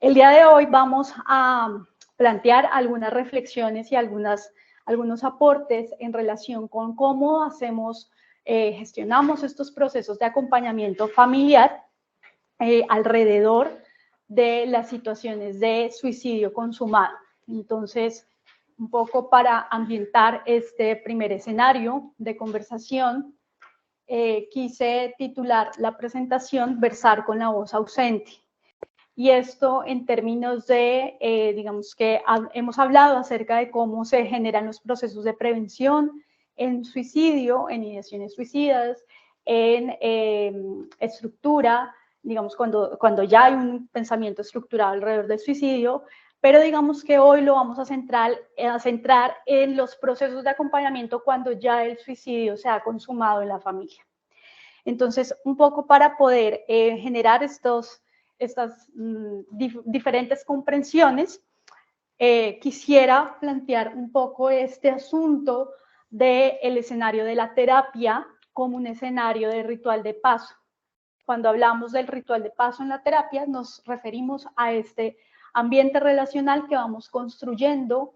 El día de hoy vamos a plantear algunas reflexiones y algunos aportes en relación con cómo gestionamos estos procesos de acompañamiento familiar alrededor de las situaciones de suicidio consumado. Entonces, un poco para ambientar este primer escenario de conversación, quise titular la presentación Versar con la voz ausente. Y esto en términos de, digamos que hemos hablado acerca de cómo se generan los procesos de prevención en suicidio, en ideaciones suicidas, en estructura, digamos, cuando ya hay un pensamiento estructurado alrededor del suicidio, pero digamos que hoy lo vamos a centrar en los procesos de acompañamiento cuando ya el suicidio se ha consumado en la familia. Entonces, un poco para poder generar estas diferentes comprensiones, quisiera plantear un poco este asunto del escenario de la terapia como un escenario de ritual de paso. Cuando hablamos del ritual de paso en la terapia, nos referimos a este ambiente relacional que vamos construyendo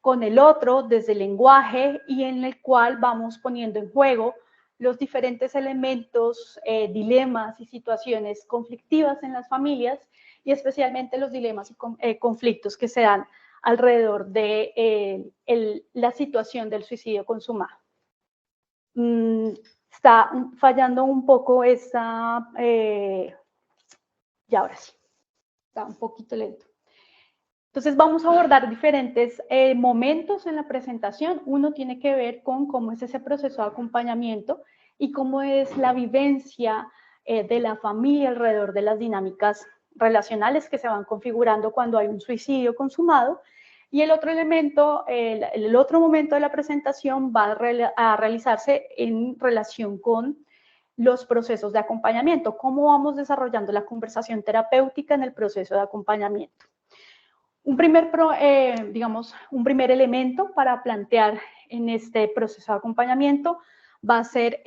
con el otro desde el lenguaje y en el cual vamos poniendo en juego los diferentes elementos, dilemas y situaciones conflictivas en las familias y especialmente los dilemas y conflictos que se dan alrededor de la situación del suicidio consumado. Está fallando un poco esta, y ahora sí, está un poquito lento. Entonces vamos a abordar diferentes momentos en la presentación. Uno tiene que ver con cómo es ese proceso de acompañamiento y cómo es la vivencia de la familia alrededor de las dinámicas relacionales que se van configurando cuando hay un suicidio consumado. Y el otro elemento, el otro momento de la presentación va a realizarse en relación con los procesos de acompañamiento, cómo vamos desarrollando la conversación terapéutica en el proceso de acompañamiento. Un primer elemento para plantear en este proceso de acompañamiento va a ser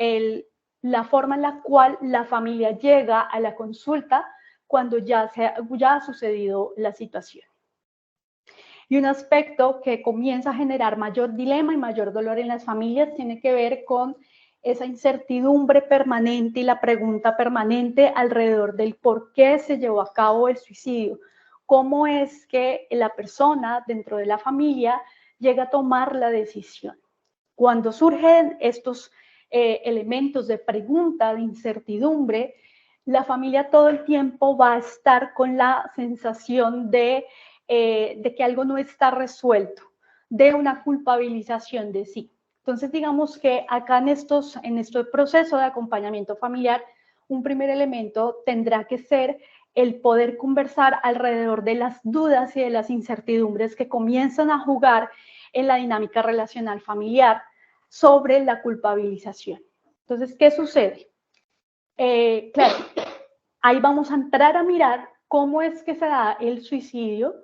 la forma en la cual la familia llega a la consulta cuando ya ha sucedido la situación. Y un aspecto que comienza a generar mayor dilema y mayor dolor en las familias tiene que ver con esa incertidumbre permanente y la pregunta permanente alrededor del por qué se llevó a cabo el suicidio. ¿Cómo es que la persona dentro de la familia llega a tomar la decisión? Cuando surgen estos elementos de pregunta, de incertidumbre, la familia todo el tiempo va a estar con la sensación de que algo no está resuelto, de una culpabilización de sí. Entonces, digamos que acá en este proceso de acompañamiento familiar, un primer elemento tendrá que ser el poder conversar alrededor de las dudas y de las incertidumbres que comienzan a jugar en la dinámica relacional familiar sobre la culpabilización. Entonces, ¿qué sucede? Claro, ahí vamos a entrar a mirar cómo es que se da el suicidio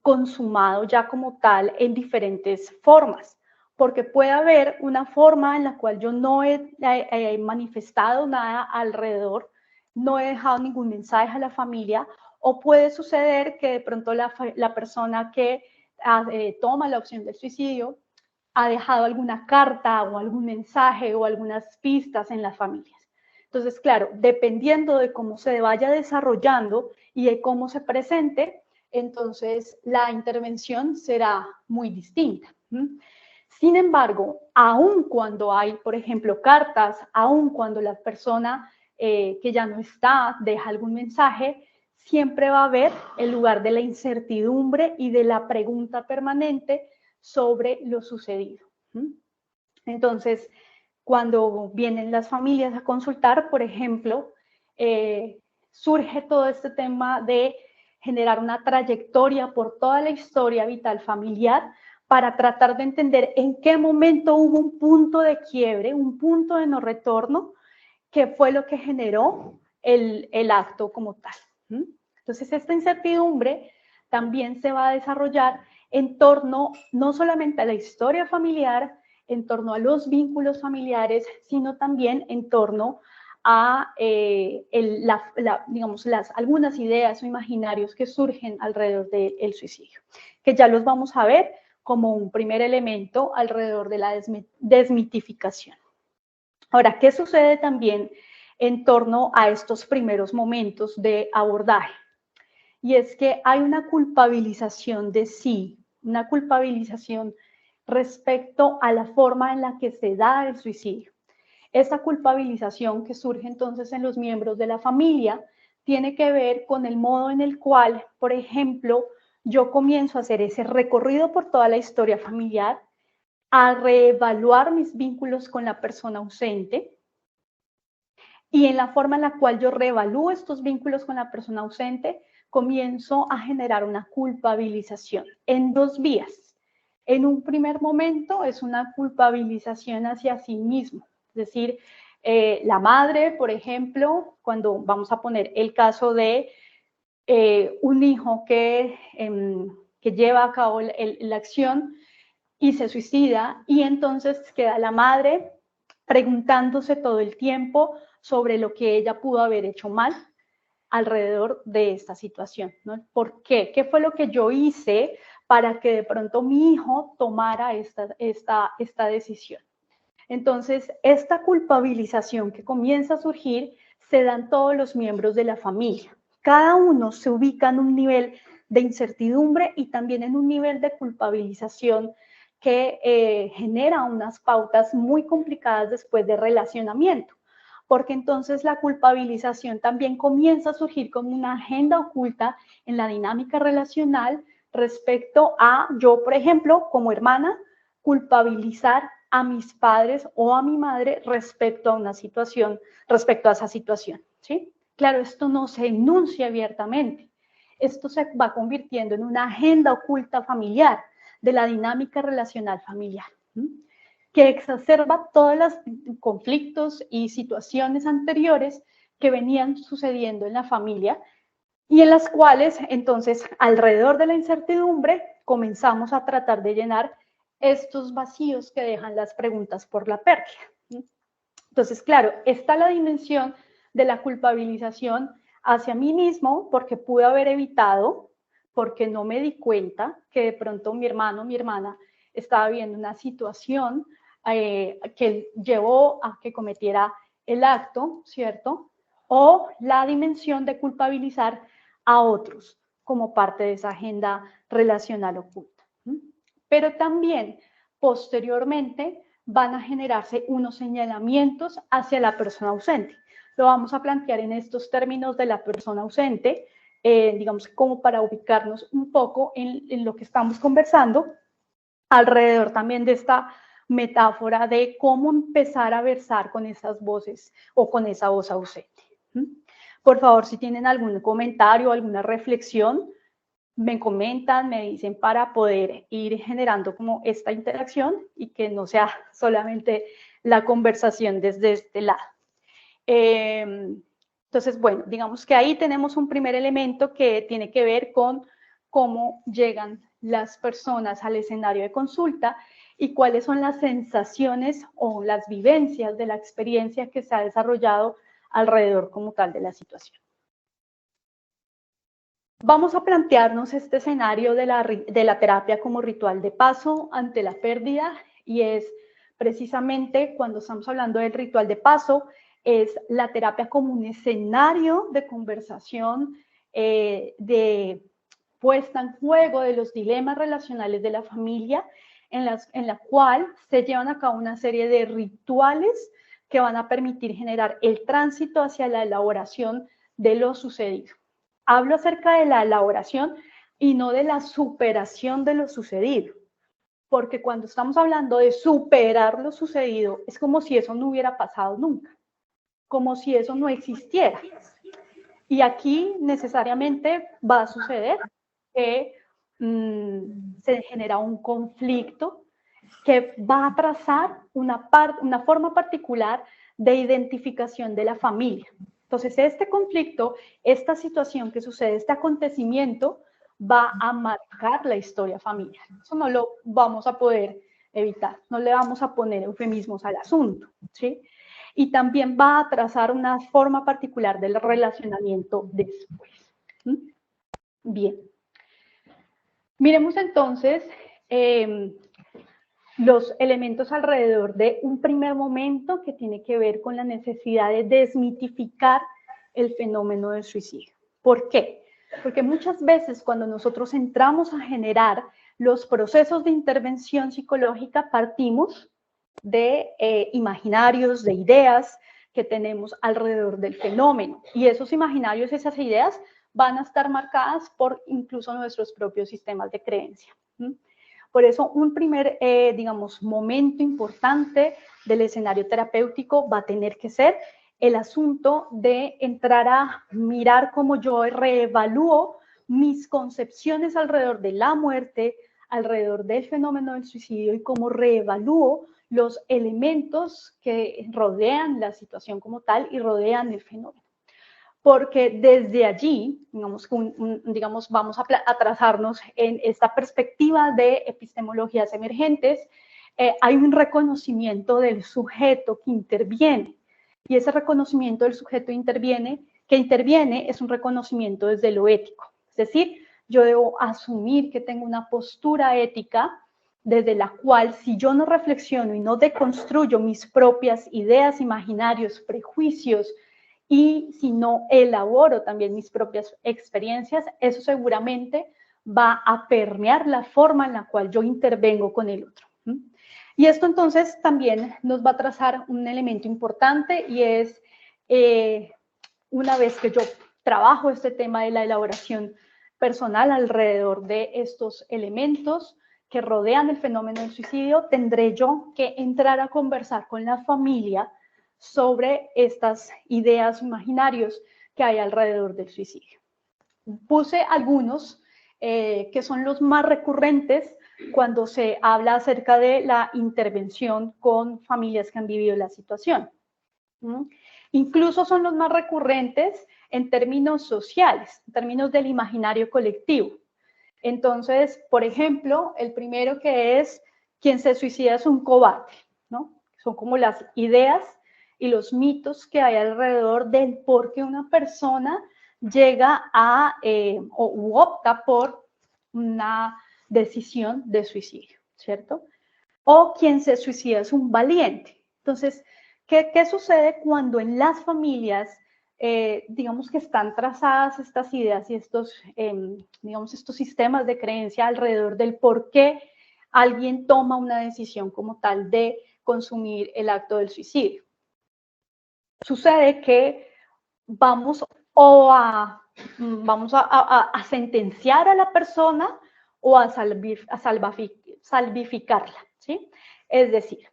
consumado ya como tal en diferentes formas, porque puede haber una forma en la cual yo no he manifestado nada alrededor, no he dejado ningún mensaje a la familia, o puede suceder que de pronto la persona que toma la opción del suicidio ha dejado alguna carta o algún mensaje o algunas pistas en las familias. Entonces, claro, dependiendo de cómo se vaya desarrollando y de cómo se presente, entonces la intervención será muy distinta. Sin embargo, aun cuando hay, por ejemplo, cartas, aun cuando la persona que ya no está deja algún mensaje, siempre va a haber el lugar de la incertidumbre y de la pregunta permanente sobre lo sucedido. Entonces, cuando vienen las familias a consultar, por ejemplo, surge todo este tema de generar una trayectoria por toda la historia vital familiar para tratar de entender en qué momento hubo un punto de quiebre, un punto de no retorno, que fue lo que generó el acto como tal. Entonces, esta incertidumbre también se va a desarrollar en torno no solamente a la historia familiar, en torno a los vínculos familiares, sino también en torno a digamos, algunas ideas o imaginarios que surgen alrededor del suicidio, que ya los vamos a ver como un primer elemento alrededor de la desmitificación. Ahora, ¿qué sucede también en torno a estos primeros momentos de abordaje? Y es que hay una culpabilización de sí, una culpabilización respecto a la forma en la que se da el suicidio. Esta culpabilización que surge entonces en los miembros de la familia tiene que ver con el modo en el cual, por ejemplo, yo comienzo a hacer ese recorrido por toda la historia familiar, a reevaluar mis vínculos con la persona ausente, y en la forma en la cual yo reevalúo estos vínculos con la persona ausente, comienzo a generar una culpabilización en dos vías. En un primer momento es una culpabilización hacia sí mismo, es decir, la madre, por ejemplo, cuando vamos a poner el caso de un hijo que lleva a cabo la acción y se suicida, y entonces queda la madre preguntándose todo el tiempo sobre lo que ella pudo haber hecho mal alrededor de esta situación, ¿no? ¿Por qué? ¿Qué fue lo que yo hice para que de pronto mi hijo tomara esta decisión? Entonces, esta culpabilización que comienza a surgir se da en todos los miembros de la familia. Cada uno se ubica en un nivel de incertidumbre y también en un nivel de culpabilización que genera unas pautas muy complicadas después de relacionamiento, porque entonces la culpabilización también comienza a surgir como una agenda oculta en la dinámica relacional respecto a yo, por ejemplo, como hermana, culpabilizar a mis padres o a mi madre respecto a una situación, respecto a esa situación, ¿sí? Claro, esto no se enuncia abiertamente. Esto se va convirtiendo en una agenda oculta familiar de la dinámica relacional familiar, ¿sí? Que exacerba todos los conflictos y situaciones anteriores que venían sucediendo en la familia y en las cuales, entonces, alrededor de la incertidumbre, comenzamos a tratar de llenar estos vacíos que dejan las preguntas por la pérdida. Entonces, claro, está la dimensión de la culpabilización hacia mí mismo porque pude haber evitado, porque no me di cuenta que de pronto mi hermano o mi hermana estaba viviendo una situación que llevó a que cometiera el acto, ¿cierto? O la dimensión de culpabilizar a otros como parte de esa agenda relacional oculta. Pero también, posteriormente, van a generarse unos señalamientos hacia la persona ausente. Lo vamos a plantear en estos términos de la persona ausente, digamos, como para ubicarnos un poco en lo que estamos conversando, alrededor también de esta metáfora de cómo empezar a versar con esas voces o con esa voz ausente. Por favor, si tienen algún comentario, alguna reflexión, me comentan, me dicen para poder ir generando como esta interacción y que no sea solamente la conversación desde este lado. Entonces, bueno, digamos que ahí tenemos un primer elemento que tiene que ver con cómo llegan las personas al escenario de consulta y cuáles son las sensaciones o las vivencias de la experiencia que se ha desarrollado alrededor como tal de la situación. Vamos a plantearnos este escenario de la terapia como ritual de paso ante la pérdida y es precisamente cuando estamos hablando del ritual de paso, es la terapia como un escenario de conversación, de puesta en juego de los dilemas relacionales de la familia, en la cual se llevan a cabo una serie de rituales que van a permitir generar el tránsito hacia la elaboración de lo sucedido. Hablo acerca de la elaboración y no de la superación de lo sucedido, porque cuando estamos hablando de superar lo sucedido, es como si eso no hubiera pasado nunca, como si eso no existiera. Y aquí necesariamente va a suceder que se genera un conflicto que va a trazar una forma particular de identificación de la familia. Entonces, este conflicto, esta situación que sucede, este acontecimiento, va a marcar la historia familiar. Eso no lo vamos a poder evitar, no le vamos a poner eufemismos al asunto, ¿sí? y también va a trazar una forma particular del relacionamiento después. Bien. Miremos entonces los elementos alrededor de un primer momento que tiene que ver con la necesidad de desmitificar el fenómeno del suicidio. ¿Por qué? Porque muchas veces cuando nosotros entramos a generar los procesos de intervención psicológica, partimos de imaginarios, de ideas que tenemos alrededor del fenómeno. Y esos imaginarios, esas ideas, van a estar marcadas por incluso nuestros propios sistemas de creencia. Por eso, un primer, digamos, momento importante del escenario terapéutico va a tener que ser el asunto de entrar a mirar cómo yo reevalúo mis concepciones alrededor de la muerte, alrededor del fenómeno del suicidio y cómo reevalúo los elementos que rodean la situación como tal y rodean el fenómeno. Porque desde allí, digamos, vamos a trazarnos en esta perspectiva de epistemologías emergentes, hay un reconocimiento del sujeto que interviene. Y ese reconocimiento del sujeto que interviene es un reconocimiento desde lo ético. Es decir, yo debo asumir que tengo una postura ética desde la cual, si yo no reflexiono y no deconstruyo mis propias ideas, imaginarios, prejuicios, y si no elaboro también mis propias experiencias, eso seguramente va a permear la forma en la cual yo intervengo con el otro. Y esto entonces también nos va a trazar un elemento importante y es, una vez que yo trabajo este tema de la elaboración personal alrededor de estos elementos que rodean el fenómeno del suicidio, tendré yo que entrar a conversar con la familia sobre estas ideas imaginarios que hay alrededor del suicidio. Puse algunos que son los más recurrentes cuando se habla acerca de la intervención con familias que han vivido la situación. Incluso son los más recurrentes en términos sociales, en términos del imaginario colectivo. Entonces, por ejemplo, el primero que es quien se suicida es un cobarde, ¿no? Son como las ideas y los mitos que hay alrededor del por qué una persona llega a o opta por una decisión de suicidio, ¿cierto? O quien se suicida es un valiente. Entonces, ¿qué sucede cuando en las familias, digamos que están trazadas estas ideas y estos, digamos, estos sistemas de creencia alrededor del por qué alguien toma una decisión como tal de consumir el acto del suicidio? Sucede que vamos a sentenciar a la persona o a salvificarla, ¿sí? Es decir,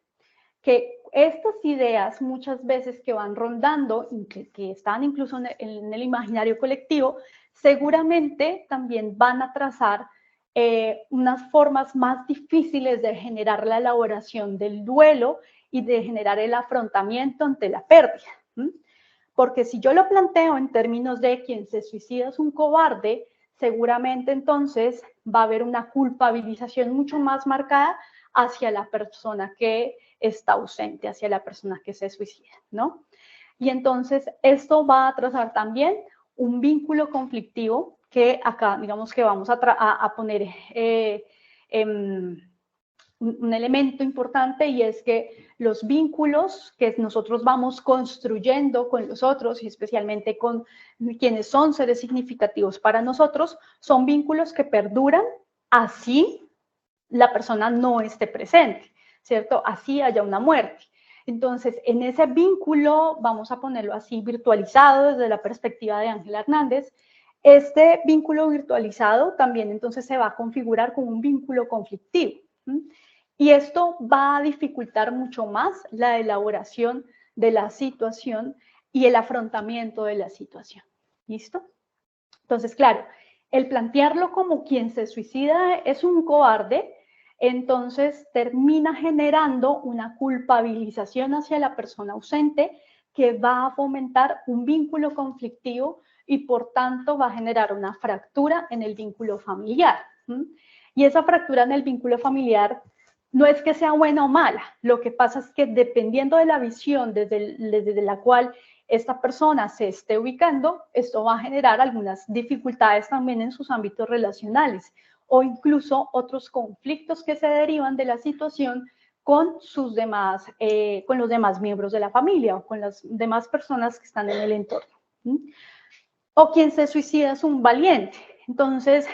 que estas ideas muchas veces que van rondando, que están incluso en el imaginario colectivo, seguramente también van a trazar unas formas más difíciles de generar la elaboración del duelo y de generar el afrontamiento ante la pérdida. Porque si yo lo planteo en términos de quien se suicida es un cobarde, seguramente entonces va a haber una culpabilización mucho más marcada hacia la persona que está ausente, hacia la persona que se suicida, ¿no? Y entonces esto va a trazar también un vínculo conflictivo que acá, digamos que vamos a poner un elemento importante, y es que los vínculos que nosotros vamos construyendo con los otros y especialmente con quienes son seres significativos para nosotros, son vínculos que perduran así la persona no esté presente, ¿cierto? Así haya una muerte. Entonces, en ese vínculo, vamos a ponerlo así, virtualizado desde la perspectiva de Ángela Hernández, este vínculo virtualizado también entonces se va a configurar como un vínculo conflictivo. Y esto va a dificultar mucho más la elaboración de la situación y el afrontamiento de la situación. ¿Listo? Entonces, claro, el plantearlo como quien se suicida es un cobarde, entonces termina generando una culpabilización hacia la persona ausente que va a fomentar un vínculo conflictivo y por tanto va a generar una fractura en el vínculo familiar. Y esa fractura en el vínculo familiar no es que sea buena o mala, lo que pasa es que dependiendo de la visión desde la cual esta persona se esté ubicando, esto va a generar algunas dificultades también en sus ámbitos relacionales o incluso otros conflictos que se derivan de la situación con con los demás miembros de la familia o con las demás personas que están en el entorno. O quien se suicida es un valiente. Entonces,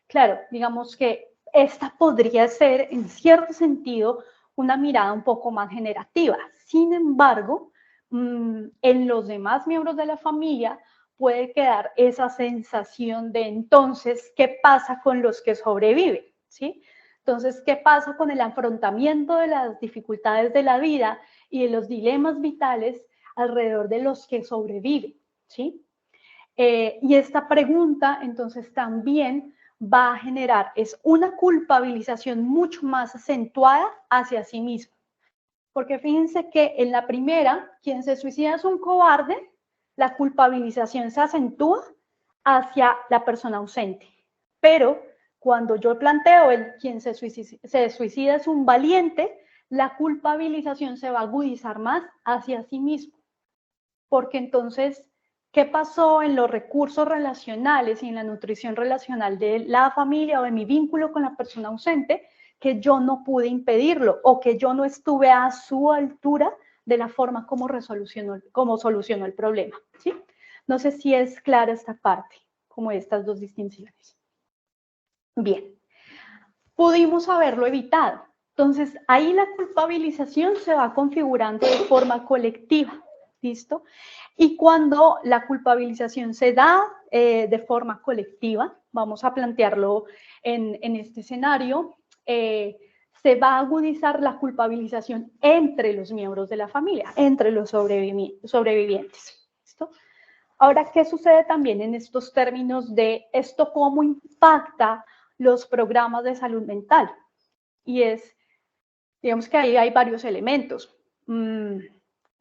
claro, digamos que esta podría ser, en cierto sentido, una mirada un poco más generativa. Sin embargo, en los demás miembros de la familia puede quedar esa sensación de entonces, ¿qué pasa con los que sobreviven? ¿Sí? Entonces, ¿qué pasa con el afrontamiento de las dificultades de la vida y de los dilemas vitales alrededor de los que sobreviven? ¿Sí? Y esta pregunta, entonces, también va a generar, es una culpabilización mucho más acentuada hacia sí mismo. Porque fíjense que en la primera, quien se suicida es un cobarde, la culpabilización se acentúa hacia la persona ausente. Pero cuando yo planteo quien se suicida es un valiente, la culpabilización se va a agudizar más hacia sí mismo. Porque entonces, ¿qué pasó en los recursos relacionales y en la nutrición relacional de la familia o de mi vínculo con la persona ausente? Que yo no pude impedirlo o que yo no estuve a su altura de la forma como solucionó el problema. ¿Sí? No sé si es clara esta parte, como estas dos distinciones. Bien, pudimos haberlo evitado. Entonces, ahí la culpabilización se va configurando de forma colectiva. ¿Listo? Y cuando la culpabilización se da de forma colectiva, vamos a plantearlo en este escenario, se va a agudizar la culpabilización entre los miembros de la familia, entre los sobrevivientes. ¿Listo? Ahora, ¿qué sucede también en estos términos de esto cómo impacta los programas de salud mental? Y es, digamos que ahí hay varios elementos.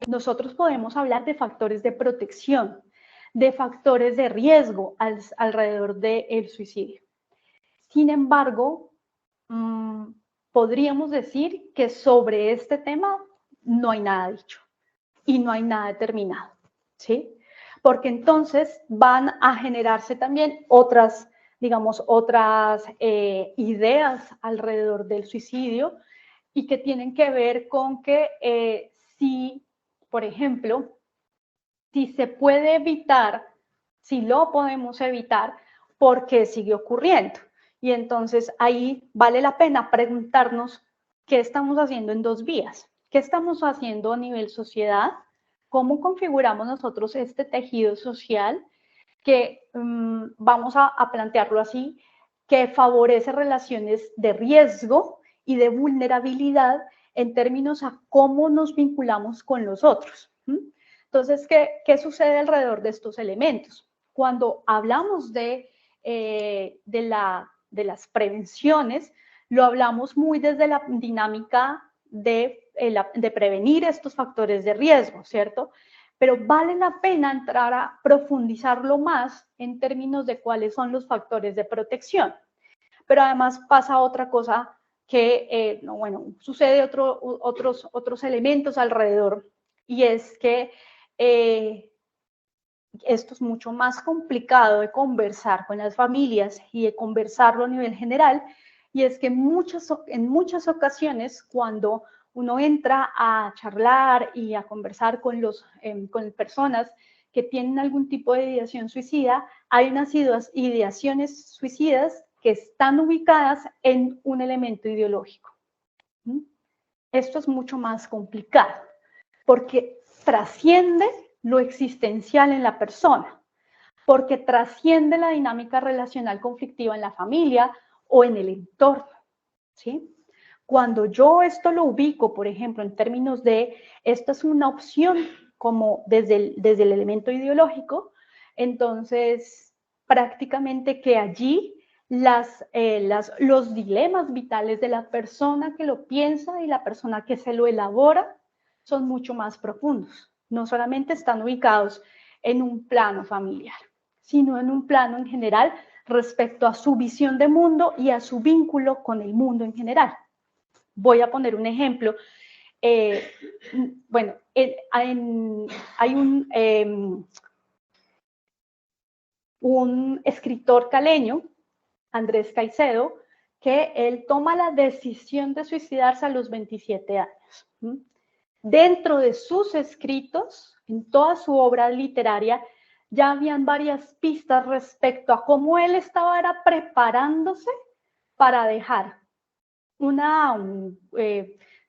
Nosotros podemos hablar de factores de protección, de factores de riesgo alrededor del suicidio. Sin embargo, podríamos decir que sobre este tema no hay nada dicho y no hay nada determinado, ¿sí? Porque entonces van a generarse también otras, digamos, otras ideas alrededor del suicidio y que tienen que ver con que si, por ejemplo, si se puede evitar, si lo podemos evitar, ¿por qué sigue ocurriendo? Y entonces ahí vale la pena preguntarnos qué estamos haciendo en dos vías. ¿Qué estamos haciendo a nivel sociedad? ¿Cómo configuramos nosotros este tejido social que vamos a plantearlo así, que favorece relaciones de riesgo y de vulnerabilidad en términos a cómo nos vinculamos con los otros? Entonces, ¿qué sucede alrededor de estos elementos? Cuando hablamos de las prevenciones, lo hablamos muy desde la dinámica de prevenir estos factores de riesgo, ¿cierto? Pero vale la pena entrar a profundizarlo más en términos de cuáles son los factores de protección. Pero además pasa otra cosa que, sucede otros elementos alrededor, y es que esto es mucho más complicado de conversar con las familias y de conversarlo a nivel general, y es que en muchas ocasiones cuando uno entra a charlar y a conversar con personas que tienen algún tipo de ideación suicida, hay unas ideaciones suicidas que están ubicadas en un elemento ideológico. Esto es mucho más complicado, porque trasciende lo existencial en la persona, porque trasciende la dinámica relacional conflictiva en la familia o en el entorno, ¿sí? Cuando yo esto lo ubico, por ejemplo, en términos de, esto es una opción como desde el elemento ideológico, entonces prácticamente que allí los dilemas vitales de la persona que lo piensa y la persona que se lo elabora son mucho más profundos. No solamente están ubicados en un plano familiar, sino en un plano en general respecto a su visión de mundo y a su vínculo con el mundo en general. Voy a poner un ejemplo. Bueno, hay un escritor caleño, Andrés Caicedo, que él toma la decisión de suicidarse a los 27 años. Dentro de sus escritos, en toda su obra literaria, ya habían varias pistas respecto a cómo él estaba preparándose para dejar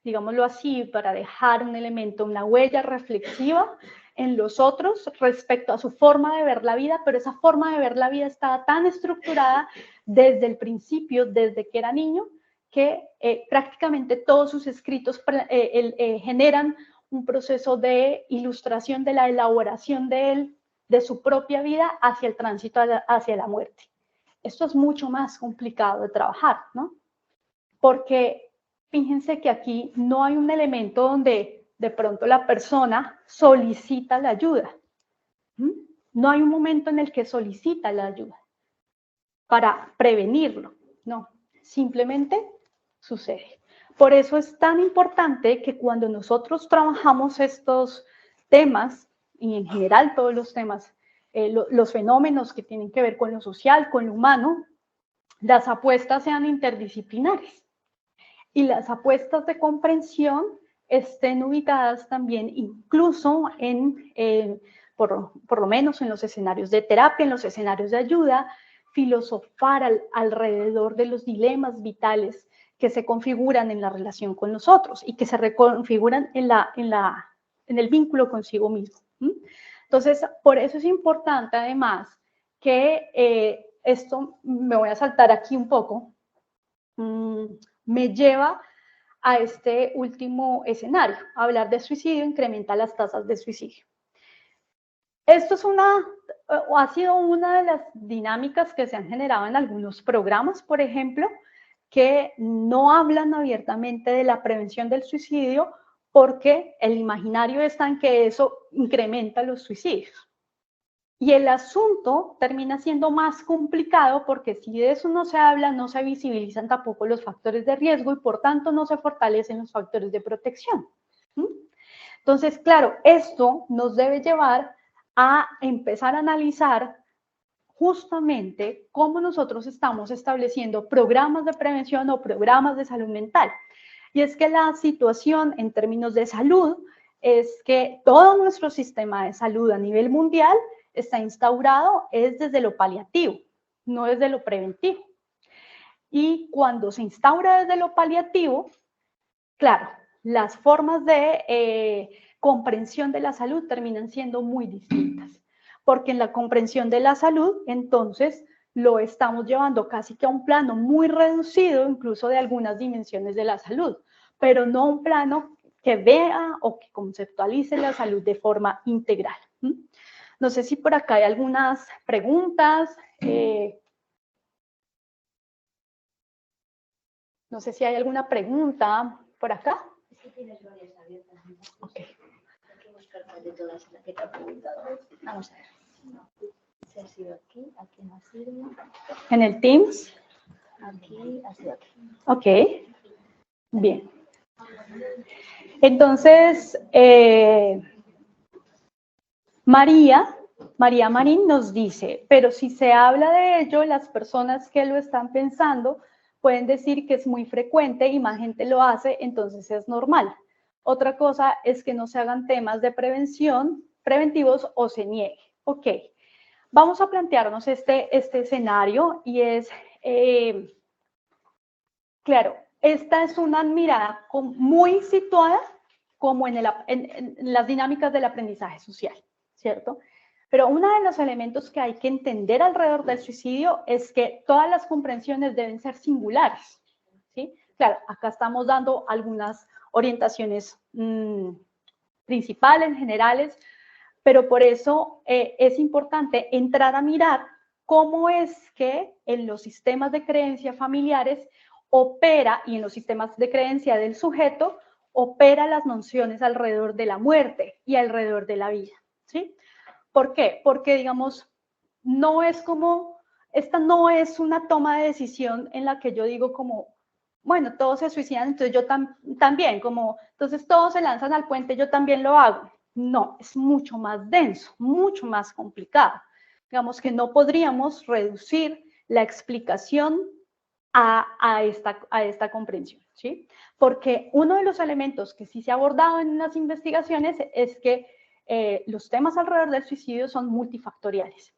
digámoslo así, para dejar un elemento, una huella reflexiva en los otros respecto a su forma de ver la vida, pero esa forma de ver la vida estaba tan estructurada desde el principio, desde que era niño, que prácticamente todos sus escritos generan un proceso de ilustración de la elaboración de él, de su propia vida hacia el tránsito hacia la muerte. Esto es mucho más complicado de trabajar, ¿no? Porque fíjense que aquí no hay un elemento donde de pronto la persona solicita la ayuda. No hay un momento en el que solicita la ayuda para prevenirlo, no, simplemente sucede. Por eso es tan importante que cuando nosotros trabajamos estos temas, y en general todos los temas, los fenómenos que tienen que ver con lo social, con lo humano, las apuestas sean interdisciplinares. Y las apuestas de comprensión estén ubicadas también incluso por lo menos en los escenarios de terapia, en los escenarios de ayuda, filosofar alrededor de los dilemas vitales que se configuran en la relación con los otros y que se reconfiguran en el vínculo consigo mismo. Entonces, por eso es importante además que esto, me voy a saltar aquí un poco, me lleva a este último escenario. Hablar de suicidio incrementa las tasas de suicidio. Esto ha sido una de las dinámicas que se han generado en algunos programas, por ejemplo, que no hablan abiertamente de la prevención del suicidio porque el imaginario está en que eso incrementa los suicidios. Y el asunto termina siendo más complicado porque si de eso no se habla, no se visibilizan tampoco los factores de riesgo y por tanto no se fortalecen los factores de protección. Entonces, claro, esto nos debe llevar a empezar a analizar justamente cómo nosotros estamos estableciendo programas de prevención o programas de salud mental. Y es que la situación en términos de salud es que todo nuestro sistema de salud a nivel mundial está instaurado es desde lo paliativo, no desde lo preventivo. Y cuando se instaura desde lo paliativo, claro, las formas de comprensión de la salud terminan siendo muy distintas, porque en la comprensión de la salud, entonces, lo estamos llevando casi que a un plano muy reducido, incluso de algunas dimensiones de la salud, pero no un plano que vea o que conceptualice la salud de forma integral. No sé si por acá hay algunas preguntas. No sé si hay alguna pregunta por acá. Sí, tienes varias abiertas. Ok. Hay que buscar cuál de todas las que te ha preguntado. Vamos a ver. Si ha sido aquí, aquí no ha sido. En el Teams. Aquí ha sido aquí. Ok. Bien. Entonces, María Marín nos dice, pero si se habla de ello, las personas que lo están pensando pueden decir que es muy frecuente y más gente lo hace, entonces es normal. Otra cosa es que no se hagan temas de preventivos o se niegue. Ok, vamos a plantearnos este escenario y es, claro, esta es una mirada muy situada como en las dinámicas del aprendizaje social, ¿cierto? Pero uno de los elementos que hay que entender alrededor del suicidio es que todas las comprensiones deben ser singulares, ¿sí? Claro, acá estamos dando algunas orientaciones principales, generales, pero por eso es importante entrar a mirar cómo es que en los sistemas de creencia familiares opera, y en los sistemas de creencia del sujeto, opera las nociones alrededor de la muerte y alrededor de la vida, ¿sí? ¿Por qué? Porque, digamos, esta no es una toma de decisión en la que yo digo como, bueno, todos se suicidan, entonces yo también, como, entonces todos se lanzan al puente, yo también lo hago. No, es mucho más denso, mucho más complicado. Digamos que no podríamos reducir la explicación a esta comprensión, ¿sí? Porque uno de los elementos que sí se ha abordado en las investigaciones es que los temas alrededor del suicidio son multifactoriales.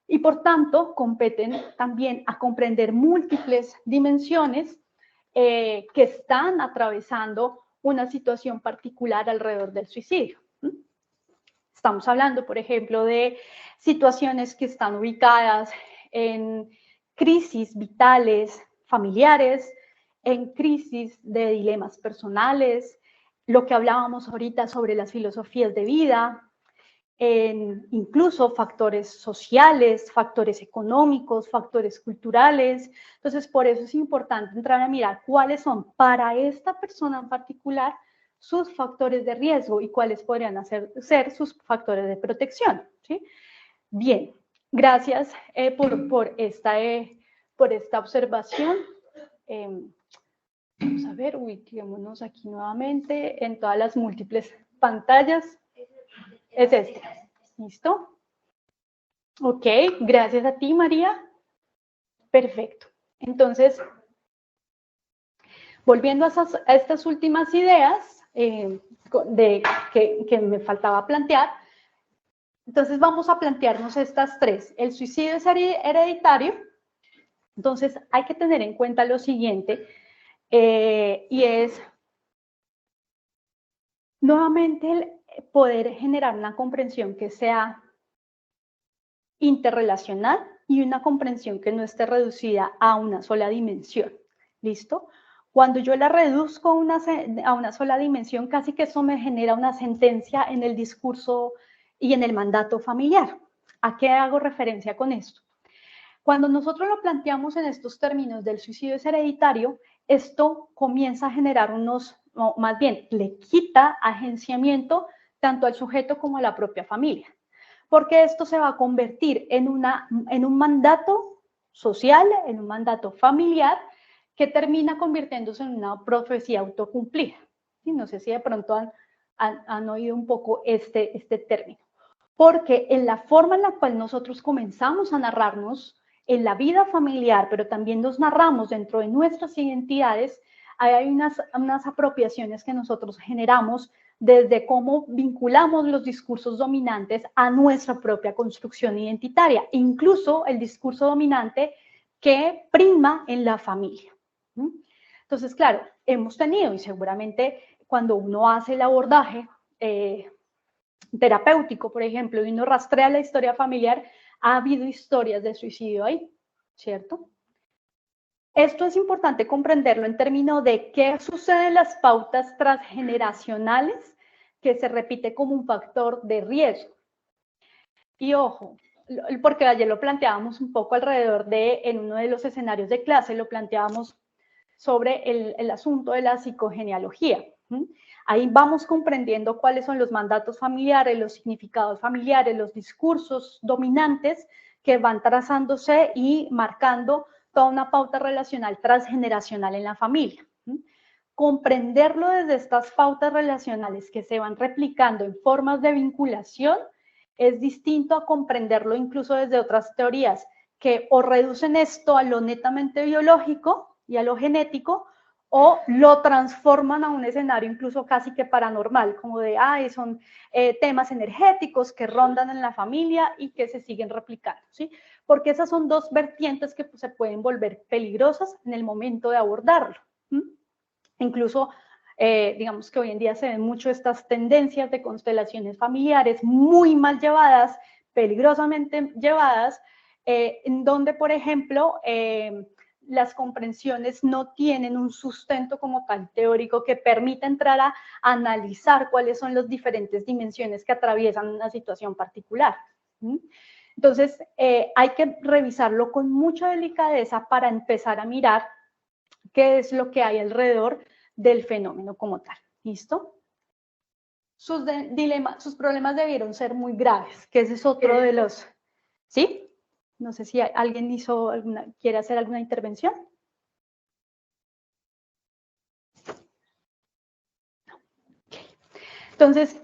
Y por tanto competen también a comprender múltiples dimensiones que están atravesando una situación particular alrededor del suicidio. Estamos hablando, por ejemplo, de situaciones que están ubicadas en crisis vitales familiares, en crisis de dilemas personales, lo que hablábamos ahorita sobre las filosofías de vida, en incluso factores sociales, factores económicos, factores culturales. Entonces, por eso es importante entrar a mirar cuáles son para esta persona en particular sus factores de riesgo y cuáles podrían ser sus factores de protección, ¿sí? Bien, gracias por esta observación. Vamos a ver, ubiquémonos aquí nuevamente en todas las múltiples pantallas. Es este. ¿Listo? Ok, gracias a ti, María. Perfecto. Entonces, volviendo a estas últimas ideas que me faltaba plantear, entonces vamos a plantearnos estas tres. El suicidio es hereditario, entonces hay que tener en cuenta lo siguiente, y es nuevamente el poder generar una comprensión que sea interrelacional y una comprensión que no esté reducida a una sola dimensión. ¿Listo? Cuando yo la reduzco a una sola dimensión, casi que eso me genera una sentencia en el discurso y en el mandato familiar. ¿A qué hago referencia con esto? Cuando nosotros lo planteamos en estos términos del suicidio es hereditario, esto comienza a generar o más bien, le quita agenciamiento tanto al sujeto como a la propia familia, porque esto se va a convertir en un mandato social, en un mandato familiar, que termina convirtiéndose en una profecía autocumplida. ¿Sí? No sé si de pronto han oído un poco este término. Porque en la forma en la cual nosotros comenzamos a narrarnos en la vida familiar, pero también nos narramos dentro de nuestras identidades, hay unas apropiaciones que nosotros generamos desde cómo vinculamos los discursos dominantes a nuestra propia construcción identitaria, incluso el discurso dominante que prima en la familia. Entonces, claro, hemos tenido, y seguramente cuando uno hace el abordaje terapéutico, por ejemplo, y uno rastrea la historia familiar, ha habido historias de suicidio ahí, ¿cierto? Esto es importante comprenderlo en términos de qué sucede en las pautas transgeneracionales que se repite como un factor de riesgo. Y ojo, porque ayer lo planteábamos un poco alrededor en uno de los escenarios de clase, lo planteábamos sobre el asunto de la psicogenealogía. Ahí vamos comprendiendo cuáles son los mandatos familiares, los significados familiares, los discursos dominantes que van trazándose y marcando toda una pauta relacional transgeneracional en la familia. Comprenderlo desde estas pautas relacionales que se van replicando en formas de vinculación es distinto a comprenderlo incluso desde otras teorías que o reducen esto a lo netamente biológico y a lo genético, o lo transforman a un escenario incluso casi que paranormal, como de, son temas energéticos que rondan en la familia y que se siguen replicando, ¿sí? Porque esas son dos vertientes que se pueden volver peligrosas en el momento de abordarlo. Incluso, digamos que hoy en día se ven mucho estas tendencias de constelaciones familiares muy mal llevadas, peligrosamente llevadas, en donde, por ejemplo, las comprensiones no tienen un sustento como tal teórico que permita entrar a analizar cuáles son las diferentes dimensiones que atraviesan una situación particular. Entonces, hay que revisarlo con mucha delicadeza para empezar a mirar qué es lo que hay alrededor del fenómeno como tal. ¿Listo? Sus problemas debieron ser muy graves, que ese es otro de los... ¿Sí? No sé si alguien quiere hacer alguna intervención. Entonces,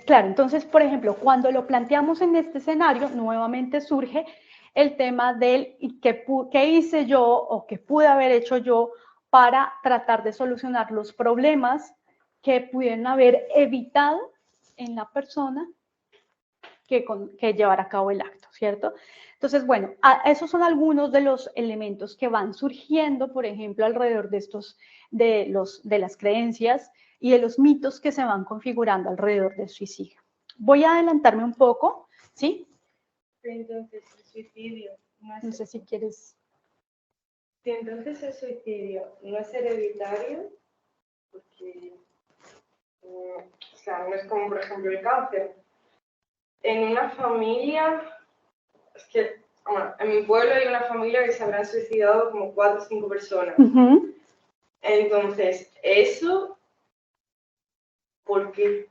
claro, entonces, por ejemplo, cuando lo planteamos en este escenario, nuevamente surge el tema del qué hice yo o qué pude haber hecho yo para tratar de solucionar los problemas que pudieron haber evitado en la persona que llevar a cabo el acto, ¿cierto? Entonces, bueno, esos son algunos de los elementos que van surgiendo, por ejemplo, alrededor de de las creencias y de los mitos que se van configurando alrededor del suicidio. Voy a adelantarme un poco, ¿sí? Entonces, el suicidio no sé si quieres... Si entonces el suicidio no es hereditario, porque, o sea, no es como, por ejemplo, el cáncer. En una familia, es que, bueno, en mi pueblo hay una familia que se habrán suicidado como 4 o 5 personas. Entonces, eso, ¿por qué?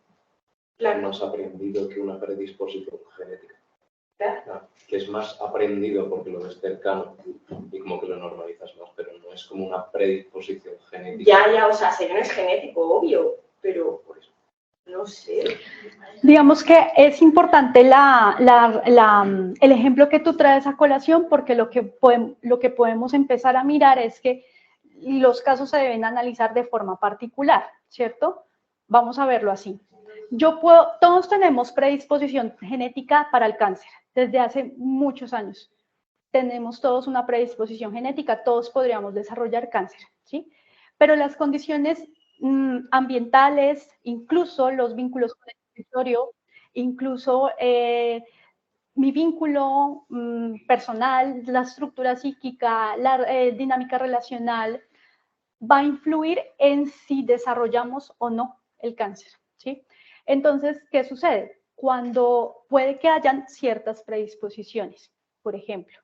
No has aprendido que una predisposición genética. No, que es más aprendido porque lo ves cercano y como que lo normalizas más, pero no es como una predisposición genética. Ya, o sea, si no es genético, obvio, pero por eso, no sé. Digamos que es importante el ejemplo que tú traes a colación, porque lo que podemos empezar a mirar es que los casos se deben analizar de forma particular, ¿cierto? Vamos a verlo así. Todos tenemos predisposición genética para el cáncer, desde hace muchos años. Tenemos todos una predisposición genética, todos podríamos desarrollar cáncer, ¿sí? Pero las condiciones ambientales, incluso los vínculos con el territorio, incluso mi vínculo personal, la estructura psíquica, la dinámica relacional, va a influir en si desarrollamos o no el cáncer, ¿sí? Entonces, ¿qué sucede? Cuando puede que hayan ciertas predisposiciones, por ejemplo,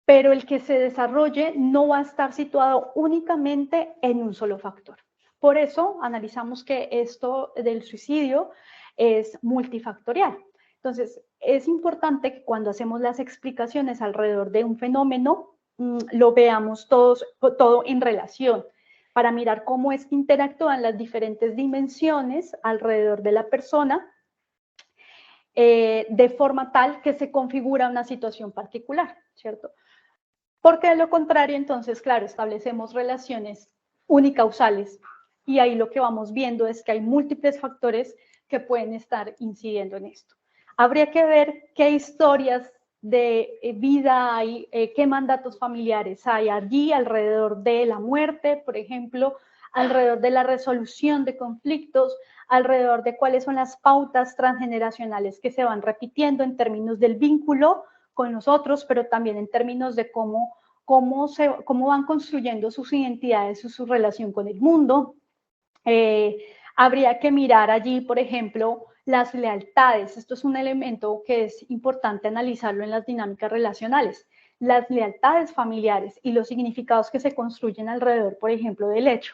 pero el que se desarrolle no va a estar situado únicamente en un solo factor. Por eso analizamos que esto del suicidio es multifactorial. Entonces, es importante que cuando hacemos las explicaciones alrededor de un fenómeno, lo veamos todo en relación, para mirar cómo es que interactúan las diferentes dimensiones alrededor de la persona, de forma tal que se configura una situación particular, ¿cierto? Porque de lo contrario, entonces, claro, establecemos relaciones unicausales y ahí lo que vamos viendo es que hay múltiples factores que pueden estar incidiendo en esto. Habría que ver qué historias de vida hay, qué mandatos familiares hay allí alrededor de la muerte, por ejemplo, alrededor de la resolución de conflictos, alrededor de cuáles son las pautas transgeneracionales que se van repitiendo en términos del vínculo con nosotros, pero también en términos de cómo van construyendo sus identidades, su relación con el mundo. Habría que mirar allí, por ejemplo, las lealtades. Esto es un elemento que es importante analizarlo en las dinámicas relacionales. Las lealtades familiares y los significados que se construyen alrededor, por ejemplo, del hecho.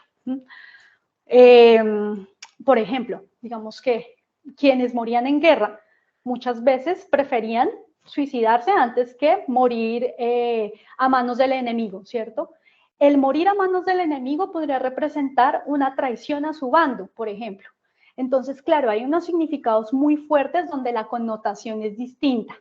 Por ejemplo, digamos que quienes morían en guerra muchas veces preferían suicidarse antes que morir a manos del enemigo, ¿cierto? El morir a manos del enemigo podría representar una traición a su bando, por ejemplo. Entonces, claro, hay unos significados muy fuertes donde la connotación es distinta.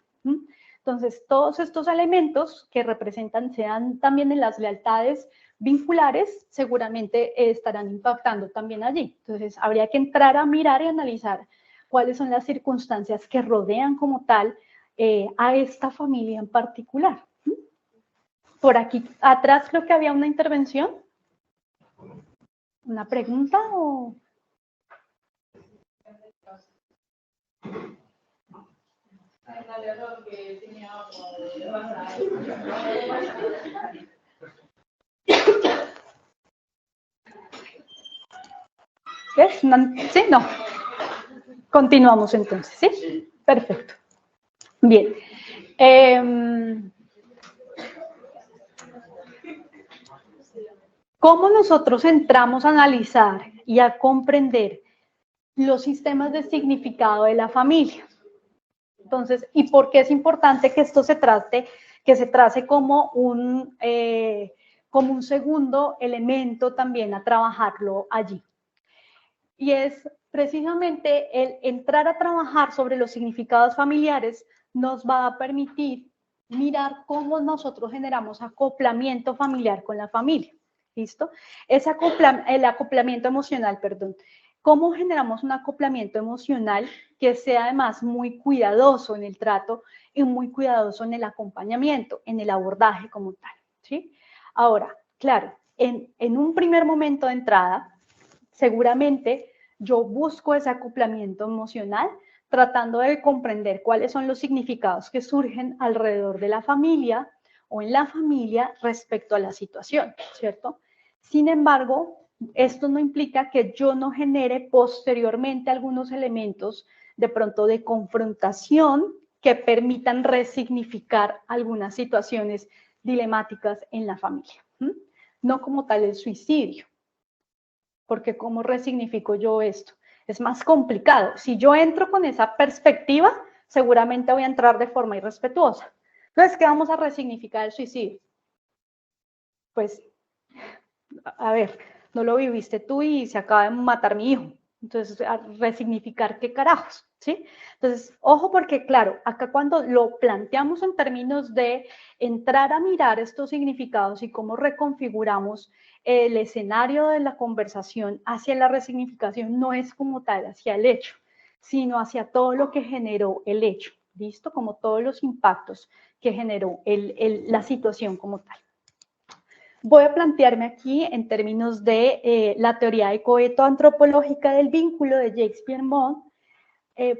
Entonces, todos estos elementos que representan, sean también en las lealtades vinculares, seguramente estarán impactando también allí. Entonces, habría que entrar a mirar y analizar cuáles son las circunstancias que rodean como tal a esta familia en particular. Por aquí atrás creo que había una intervención. ¿Una pregunta o...? ¿Ves? ¿Sí? No. Continuamos entonces, ¿sí? Sí. Perfecto. Bien. ¿Cómo nosotros entramos a analizar y a comprender los sistemas de significado de la familia? Entonces, ¿y por qué es importante que esto se trace como un segundo elemento también a trabajarlo allí? y es precisamente el entrar a trabajar sobre los significados familiares nos va a permitir mirar cómo nosotros generamos acoplamiento familiar con la familia. ¿Listo? El acoplamiento emocional, perdón. ¿Cómo generamos un acoplamiento emocional que sea además muy cuidadoso en el trato y muy cuidadoso en el acompañamiento, en el abordaje como tal? ¿Sí? Ahora, claro, en un primer momento de entrada, seguramente yo busco ese acoplamiento emocional tratando de comprender cuáles son los significados que surgen alrededor de la familia o en la familia respecto a la situación, ¿cierto? Sin embargo, esto no implica que yo no genere posteriormente algunos elementos de pronto de confrontación que permitan resignificar algunas situaciones dilemáticas en la familia. No como tal el suicidio, porque ¿cómo resignifico yo esto? Es más complicado. Si yo entro con esa perspectiva, seguramente voy a entrar de forma irrespetuosa. Entonces, ¿qué vamos a resignificar el suicidio? Pues, a ver, no lo viviste tú y se acaba de matar mi hijo. Entonces, a resignificar qué carajos, ¿sí? Entonces, ojo porque, claro, acá cuando lo planteamos en términos de entrar a mirar estos significados y cómo reconfiguramos el escenario de la conversación hacia la resignificación, no es como tal hacia el hecho, sino hacia todo lo que generó el hecho, ¿listo? Como todos los impactos que generó la situación como tal. Voy a plantearme aquí en términos de la teoría ecoeto-antropológica del vínculo de Jacques Pierremont,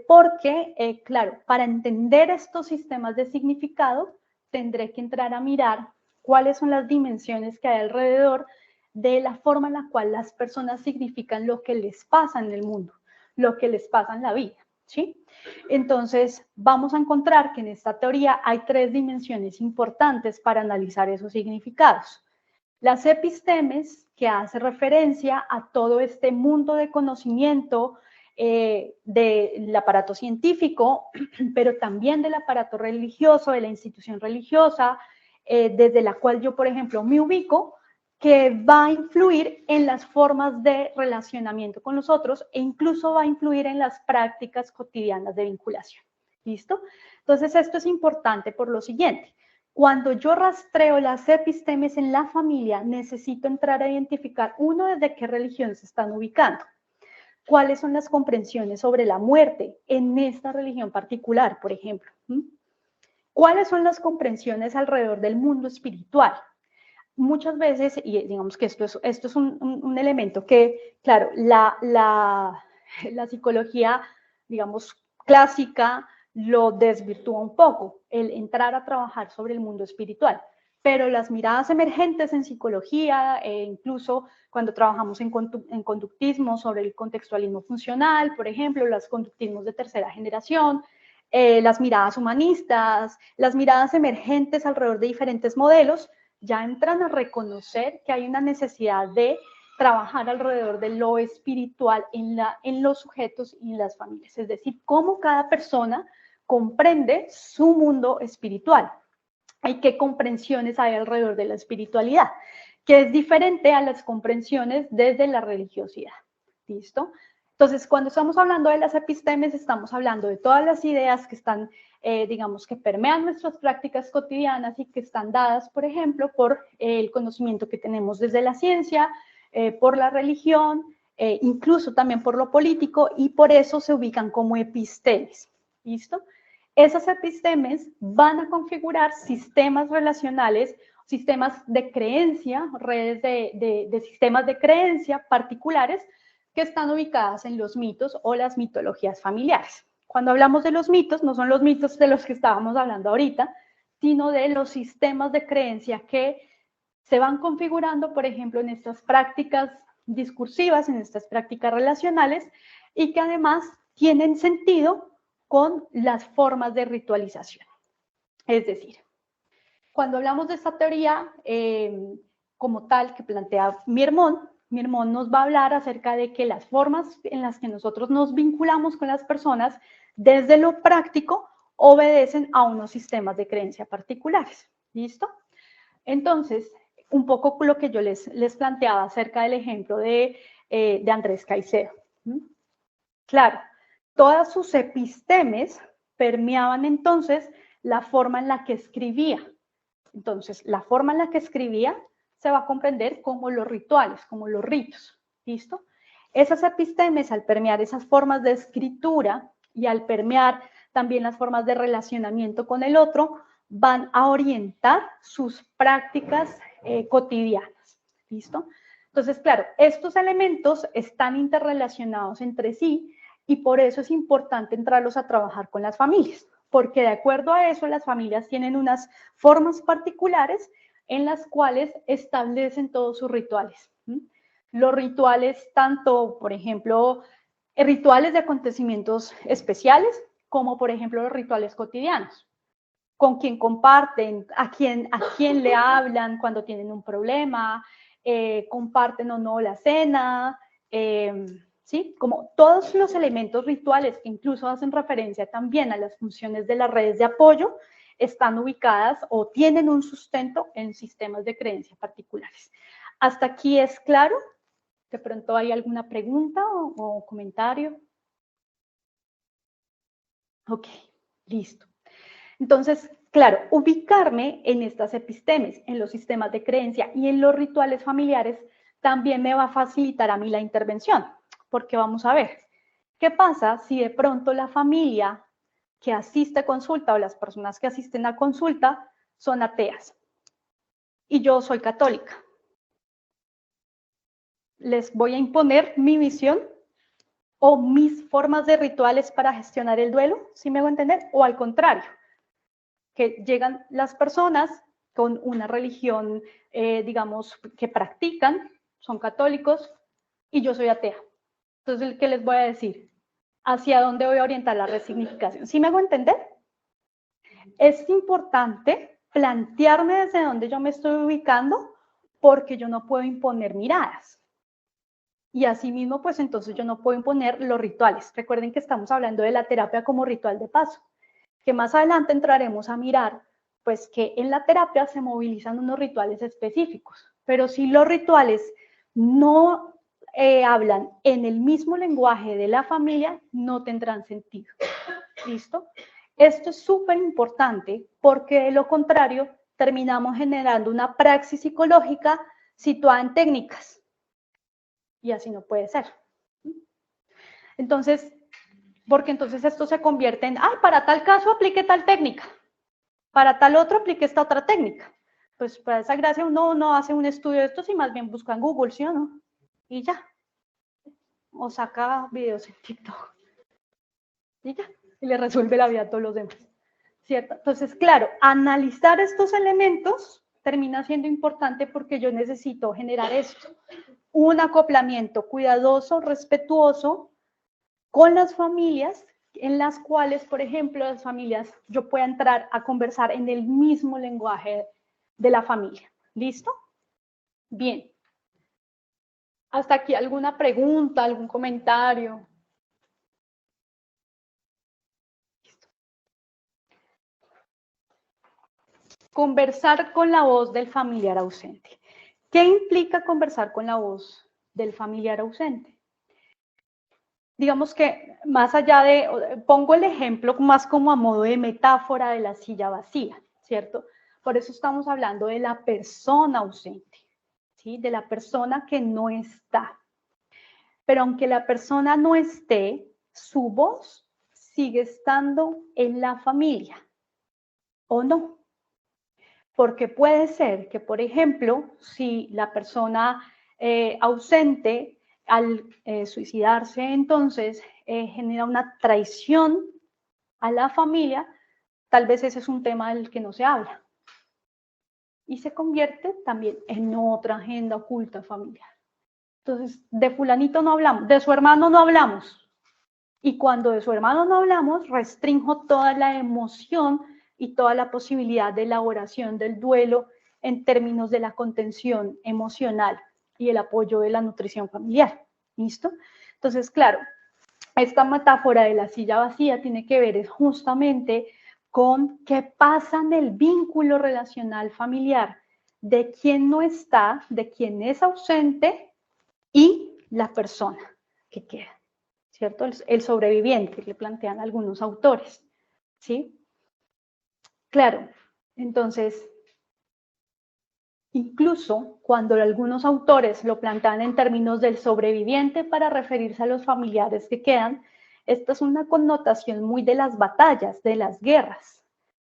porque, claro, para entender estos sistemas de significado, tendré que entrar a mirar cuáles son las dimensiones que hay alrededor de la forma en la cual las personas significan lo que les pasa en el mundo, lo que les pasa en la vida, ¿sí? Entonces, vamos a encontrar que en esta teoría hay 3 dimensiones importantes para analizar esos significados. Las epistemes, que hace referencia a todo este mundo de conocimiento del aparato científico, pero también del aparato religioso, de la institución religiosa, desde la cual yo, por ejemplo, me ubico, que va a influir en las formas de relacionamiento con los otros e incluso va a influir en las prácticas cotidianas de vinculación. ¿Listo? Entonces, esto es importante por lo siguiente. Cuando yo rastreo las epistemes en la familia, necesito entrar a identificar, uno, desde qué religión se están ubicando. ¿Cuáles son las comprensiones sobre la muerte en esta religión particular, por ejemplo? ¿Cuáles son las comprensiones alrededor del mundo espiritual? Muchas veces, y digamos que esto es un elemento que, claro, la psicología, digamos, clásica lo desvirtúa un poco, el entrar a trabajar sobre el mundo espiritual. Pero las miradas emergentes en psicología, incluso cuando trabajamos en conductismo sobre el contextualismo funcional, por ejemplo, los conductismos de tercera generación, las miradas humanistas, las miradas emergentes alrededor de diferentes modelos, ya entran a reconocer que hay una necesidad de trabajar alrededor de lo espiritual en los sujetos y en las familias. Es decir, cómo cada persona comprende su mundo espiritual y qué comprensiones hay alrededor de la espiritualidad, que es diferente a las comprensiones desde la religiosidad. ¿Listo? Entonces, cuando estamos hablando de las epistemes, estamos hablando de todas las ideas que están, digamos, que permean nuestras prácticas cotidianas y que están dadas, por ejemplo, por el conocimiento que tenemos desde la ciencia, por la religión, incluso también por lo político, y por eso se ubican como epistemes. ¿Listo? Esas epistemes van a configurar sistemas relacionales, sistemas de creencia, redes de sistemas de creencia particulares que están ubicadas en los mitos o las mitologías familiares. Cuando hablamos de los mitos, no son los mitos de los que estábamos hablando ahorita, sino de los sistemas de creencia que se van configurando, por ejemplo, en estas prácticas discursivas, en estas prácticas relacionales, y que además tienen sentido con las formas de ritualización. Es decir, cuando hablamos de esta teoría como tal que plantea Pierremont nos va a hablar acerca de que las formas en las que nosotros nos vinculamos con las personas desde lo práctico obedecen a unos sistemas de creencia particulares. ¿Listo? Entonces, un poco lo que yo les planteaba acerca del ejemplo de Andrés Caicedo. ¿Mm? Claro, todas sus epistemes permeaban entonces la forma en la que escribía. Entonces, la forma en la que escribía se va a comprender como los rituales, como los ritos. ¿Listo? Esas epistemes, al permear esas formas de escritura y al permear también las formas de relacionamiento con el otro, van a orientar sus prácticas cotidianas. ¿Listo? Entonces, claro, estos elementos están interrelacionados entre sí y por eso es importante entrarlos a trabajar con las familias, porque de acuerdo a eso las familias tienen unas formas particulares en las cuales establecen todos sus rituales. Los rituales, tanto, por ejemplo, rituales de acontecimientos especiales, como por ejemplo los rituales cotidianos. Con quién comparten, a quién le hablan cuando tienen un problema, comparten o no la cena, ¿sí? Como todos los elementos rituales que incluso hacen referencia también a las funciones de las redes de apoyo, están ubicadas o tienen un sustento en sistemas de creencia particulares. ¿Hasta aquí es claro? ¿De pronto hay alguna pregunta o comentario? Ok, listo. Entonces, claro, ubicarme en estas epistemes, en los sistemas de creencia y en los rituales familiares también me va a facilitar a mí la intervención, porque vamos a ver, ¿qué pasa si de pronto la familia que asiste a consulta o las personas que asisten a consulta son ateas y yo soy católica? ¿Les voy a imponer mi visión o mis formas de rituales para gestionar el duelo? ¿Sí me hago entender? O al contrario, que llegan las personas con una religión, digamos, que practican, son católicos, y yo soy atea. Entonces, ¿qué les voy a decir? ¿Hacia dónde voy a orientar la resignificación? ¿Sí me hago entender? Es importante plantearme desde dónde yo me estoy ubicando, porque yo no puedo imponer miradas. Y asimismo, pues entonces yo no puedo imponer los rituales. Recuerden que estamos hablando de la terapia como ritual de paso, que más adelante entraremos a mirar, pues que en la terapia se movilizan unos rituales específicos, pero si los rituales no hablan en el mismo lenguaje de la familia, no tendrán sentido. ¿Listo? Esto es súper importante porque de lo contrario terminamos generando una praxis psicológica situada en técnicas y así no puede ser. Entonces, porque entonces esto se convierte en, ay, para tal caso aplique tal técnica, para tal otro aplique esta otra técnica. Pues para esa gracia uno no hace un estudio de estos y más bien busca en Google, ¿sí o no? Y ya. O saca videos en TikTok. Y ya. Y le resuelve la vida a todos los demás. ¿Cierto? Entonces, claro, analizar estos elementos termina siendo importante porque yo necesito generar esto. Un acoplamiento cuidadoso, respetuoso, con las familias en las cuales, por ejemplo, las familias, yo pueda entrar a conversar en el mismo lenguaje de la familia. ¿Listo? Bien. ¿Hasta aquí alguna pregunta, algún comentario? Listo. Conversar con la voz del familiar ausente. ¿Qué implica conversar con la voz del familiar ausente? Digamos que más allá de, pongo el ejemplo más como a modo de metáfora de la silla vacía, ¿cierto? Por eso estamos hablando de la persona ausente, ¿sí? De la persona que no está. Pero aunque la persona no esté, su voz sigue estando en la familia, ¿o no? Porque puede ser que, por ejemplo, si la persona ausente al suicidarse, entonces genera una traición a la familia, tal vez ese es un tema del que no se habla. Y se convierte también en otra agenda oculta familiar. Entonces, de fulanito no hablamos, de su hermano no hablamos. Y cuando de su hermano no hablamos, restringo toda la emoción y toda la posibilidad de elaboración del duelo en términos de la contención emocional y el apoyo de la nutrición familiar. ¿Listo? Entonces, claro, esta metáfora de la silla vacía tiene que ver justamente con qué pasa en el vínculo relacional familiar de quien no está, de quien es ausente y la persona que queda. ¿cierto? El sobreviviente, que le plantean algunos autores, ¿sí? Claro, entonces, incluso cuando algunos autores lo plantean en términos del sobreviviente para referirse a los familiares que quedan, esta es una connotación muy de las batallas, de las guerras,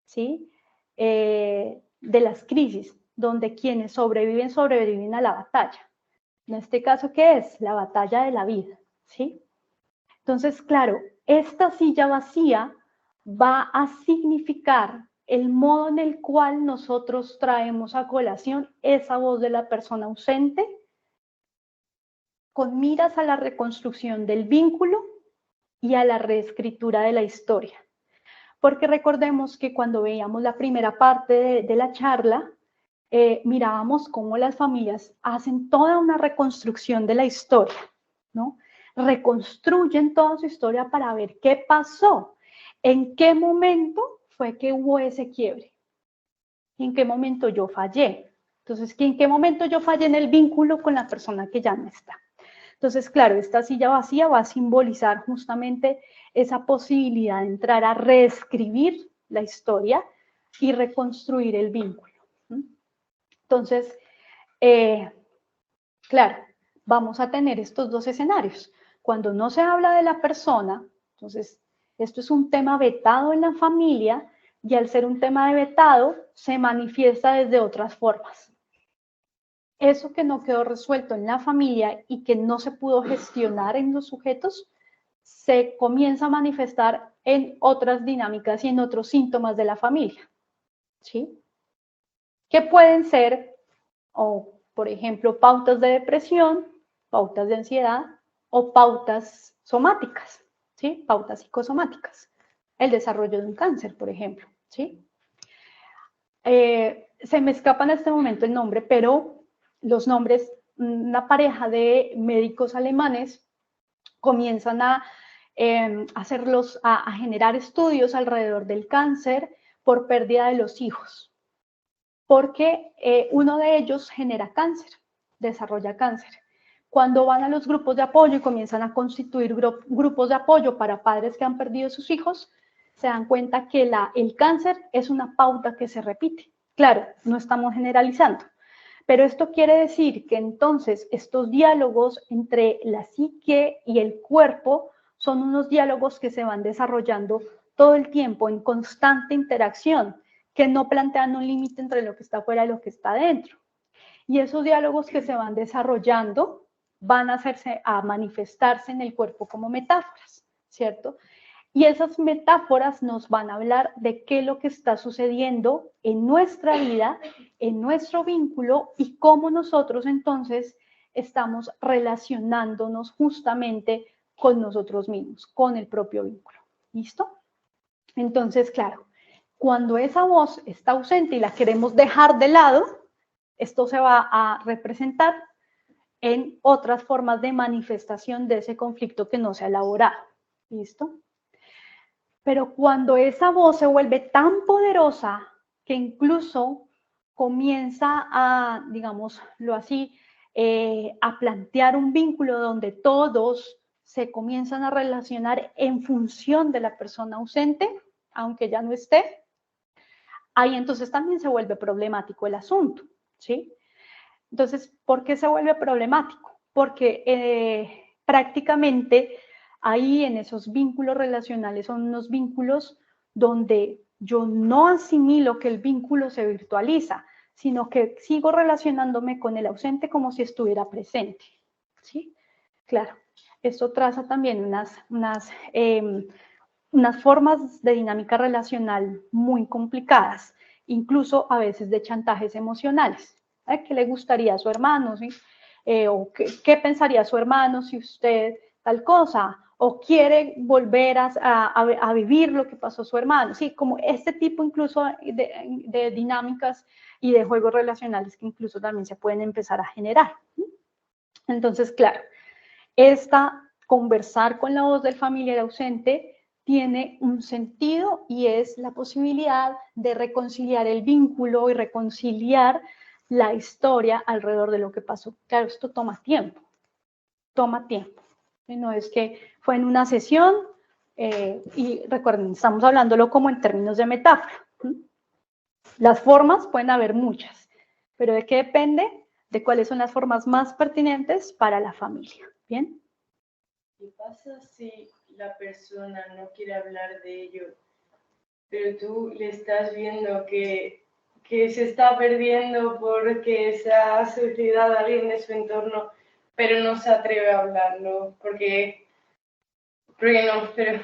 ¿sí? De las crisis, donde quienes sobreviven, sobreviven a la batalla. En este caso, ¿qué es? La batalla de la vida, ¿sí? Entonces, claro, esta silla vacía va a significar el modo en el cual nosotros traemos a colación esa voz de la persona ausente con miras a la reconstrucción del vínculo y a la reescritura de la historia. Porque recordemos que cuando veíamos la primera parte de la charla, mirábamos cómo las familias hacen toda una reconstrucción de la historia, ¿no? Reconstruyen toda su historia para ver qué pasó, en qué momento fue que hubo ese quiebre, en qué momento yo fallé. Entonces, ¿en qué momento yo fallé en el vínculo con la persona que ya no está? Entonces, claro, esta silla vacía va a simbolizar justamente esa posibilidad de entrar a reescribir la historia y reconstruir el vínculo. Entonces, claro, vamos a tener estos dos escenarios. Cuando no se habla de la persona, entonces, esto es un tema vetado en la familia y al ser un tema de vetado, se manifiesta desde otras formas. Eso que no quedó resuelto en la familia y que no se pudo gestionar en los sujetos, se comienza a manifestar en otras dinámicas y en otros síntomas de la familia, ¿sí? Que pueden ser, o por ejemplo, pautas de depresión, pautas de ansiedad o pautas somáticas, ¿sí? Pautas psicosomáticas. El desarrollo de un cáncer, por ejemplo, ¿sí? Se me escapa en este momento el nombre, pero los nombres, una pareja de médicos alemanes comienzan a generar estudios alrededor del cáncer por pérdida de los hijos, porque uno de ellos genera cáncer, desarrolla cáncer. Cuando van a los grupos de apoyo y comienzan a constituir grupos de apoyo para padres que han perdido sus hijos, se dan cuenta que el cáncer es una pauta que se repite. Claro, no estamos generalizando, pero esto quiere decir que entonces estos diálogos entre la psique y el cuerpo son unos diálogos que se van desarrollando todo el tiempo en constante interacción, que no plantean un límite entre lo que está afuera y lo que está dentro. Y esos diálogos que se van desarrollando van a manifestarse en el cuerpo como metáforas, ¿cierto? Y esas metáforas nos van a hablar de qué es lo que está sucediendo en nuestra vida, en nuestro vínculo y cómo nosotros entonces estamos relacionándonos justamente con nosotros mismos, con el propio vínculo. ¿Listo? Entonces, claro, cuando esa voz está ausente y la queremos dejar de lado, esto se va a representar en otras formas de manifestación de ese conflicto que no se ha elaborado. ¿Listo? Pero cuando esa voz se vuelve tan poderosa que incluso comienza a, digámoslo así, a plantear un vínculo donde todos se comienzan a relacionar en función de la persona ausente, aunque ya no esté, ahí entonces también se vuelve problemático el asunto, ¿sí? Entonces, ¿por qué se vuelve problemático? Porque prácticamente ahí en esos vínculos relacionales son unos vínculos donde yo no asimilo que el vínculo se virtualiza, sino que sigo relacionándome con el ausente como si estuviera presente, ¿sí? Claro, esto traza también unas formas de dinámica relacional muy complicadas, incluso a veces de chantajes emocionales. ¿Qué le gustaría a su hermano? ¿Sí? O ¿qué pensaría su hermano si usted tal cosa? O quiere volver a vivir lo que pasó su hermano. Sí, como este tipo incluso de dinámicas y de juegos relacionales que incluso también se pueden empezar a generar. Entonces, claro, conversar con la voz del familiar ausente tiene un sentido y es la posibilidad de reconciliar el vínculo y reconciliar la historia alrededor de lo que pasó. Claro, esto toma tiempo, No es que fue en una sesión, y recuerden, estamos hablándolo como en términos de metáfora. Las formas pueden haber muchas, pero ¿de qué depende? De cuáles son las formas más pertinentes para la familia. ¿Bien? ¿Qué pasa si la persona no quiere hablar de ello, pero tú le estás viendo que se está perdiendo porque se ha suicidado a alguien de su entorno, pero no se atreve a hablarlo? Porque no, pero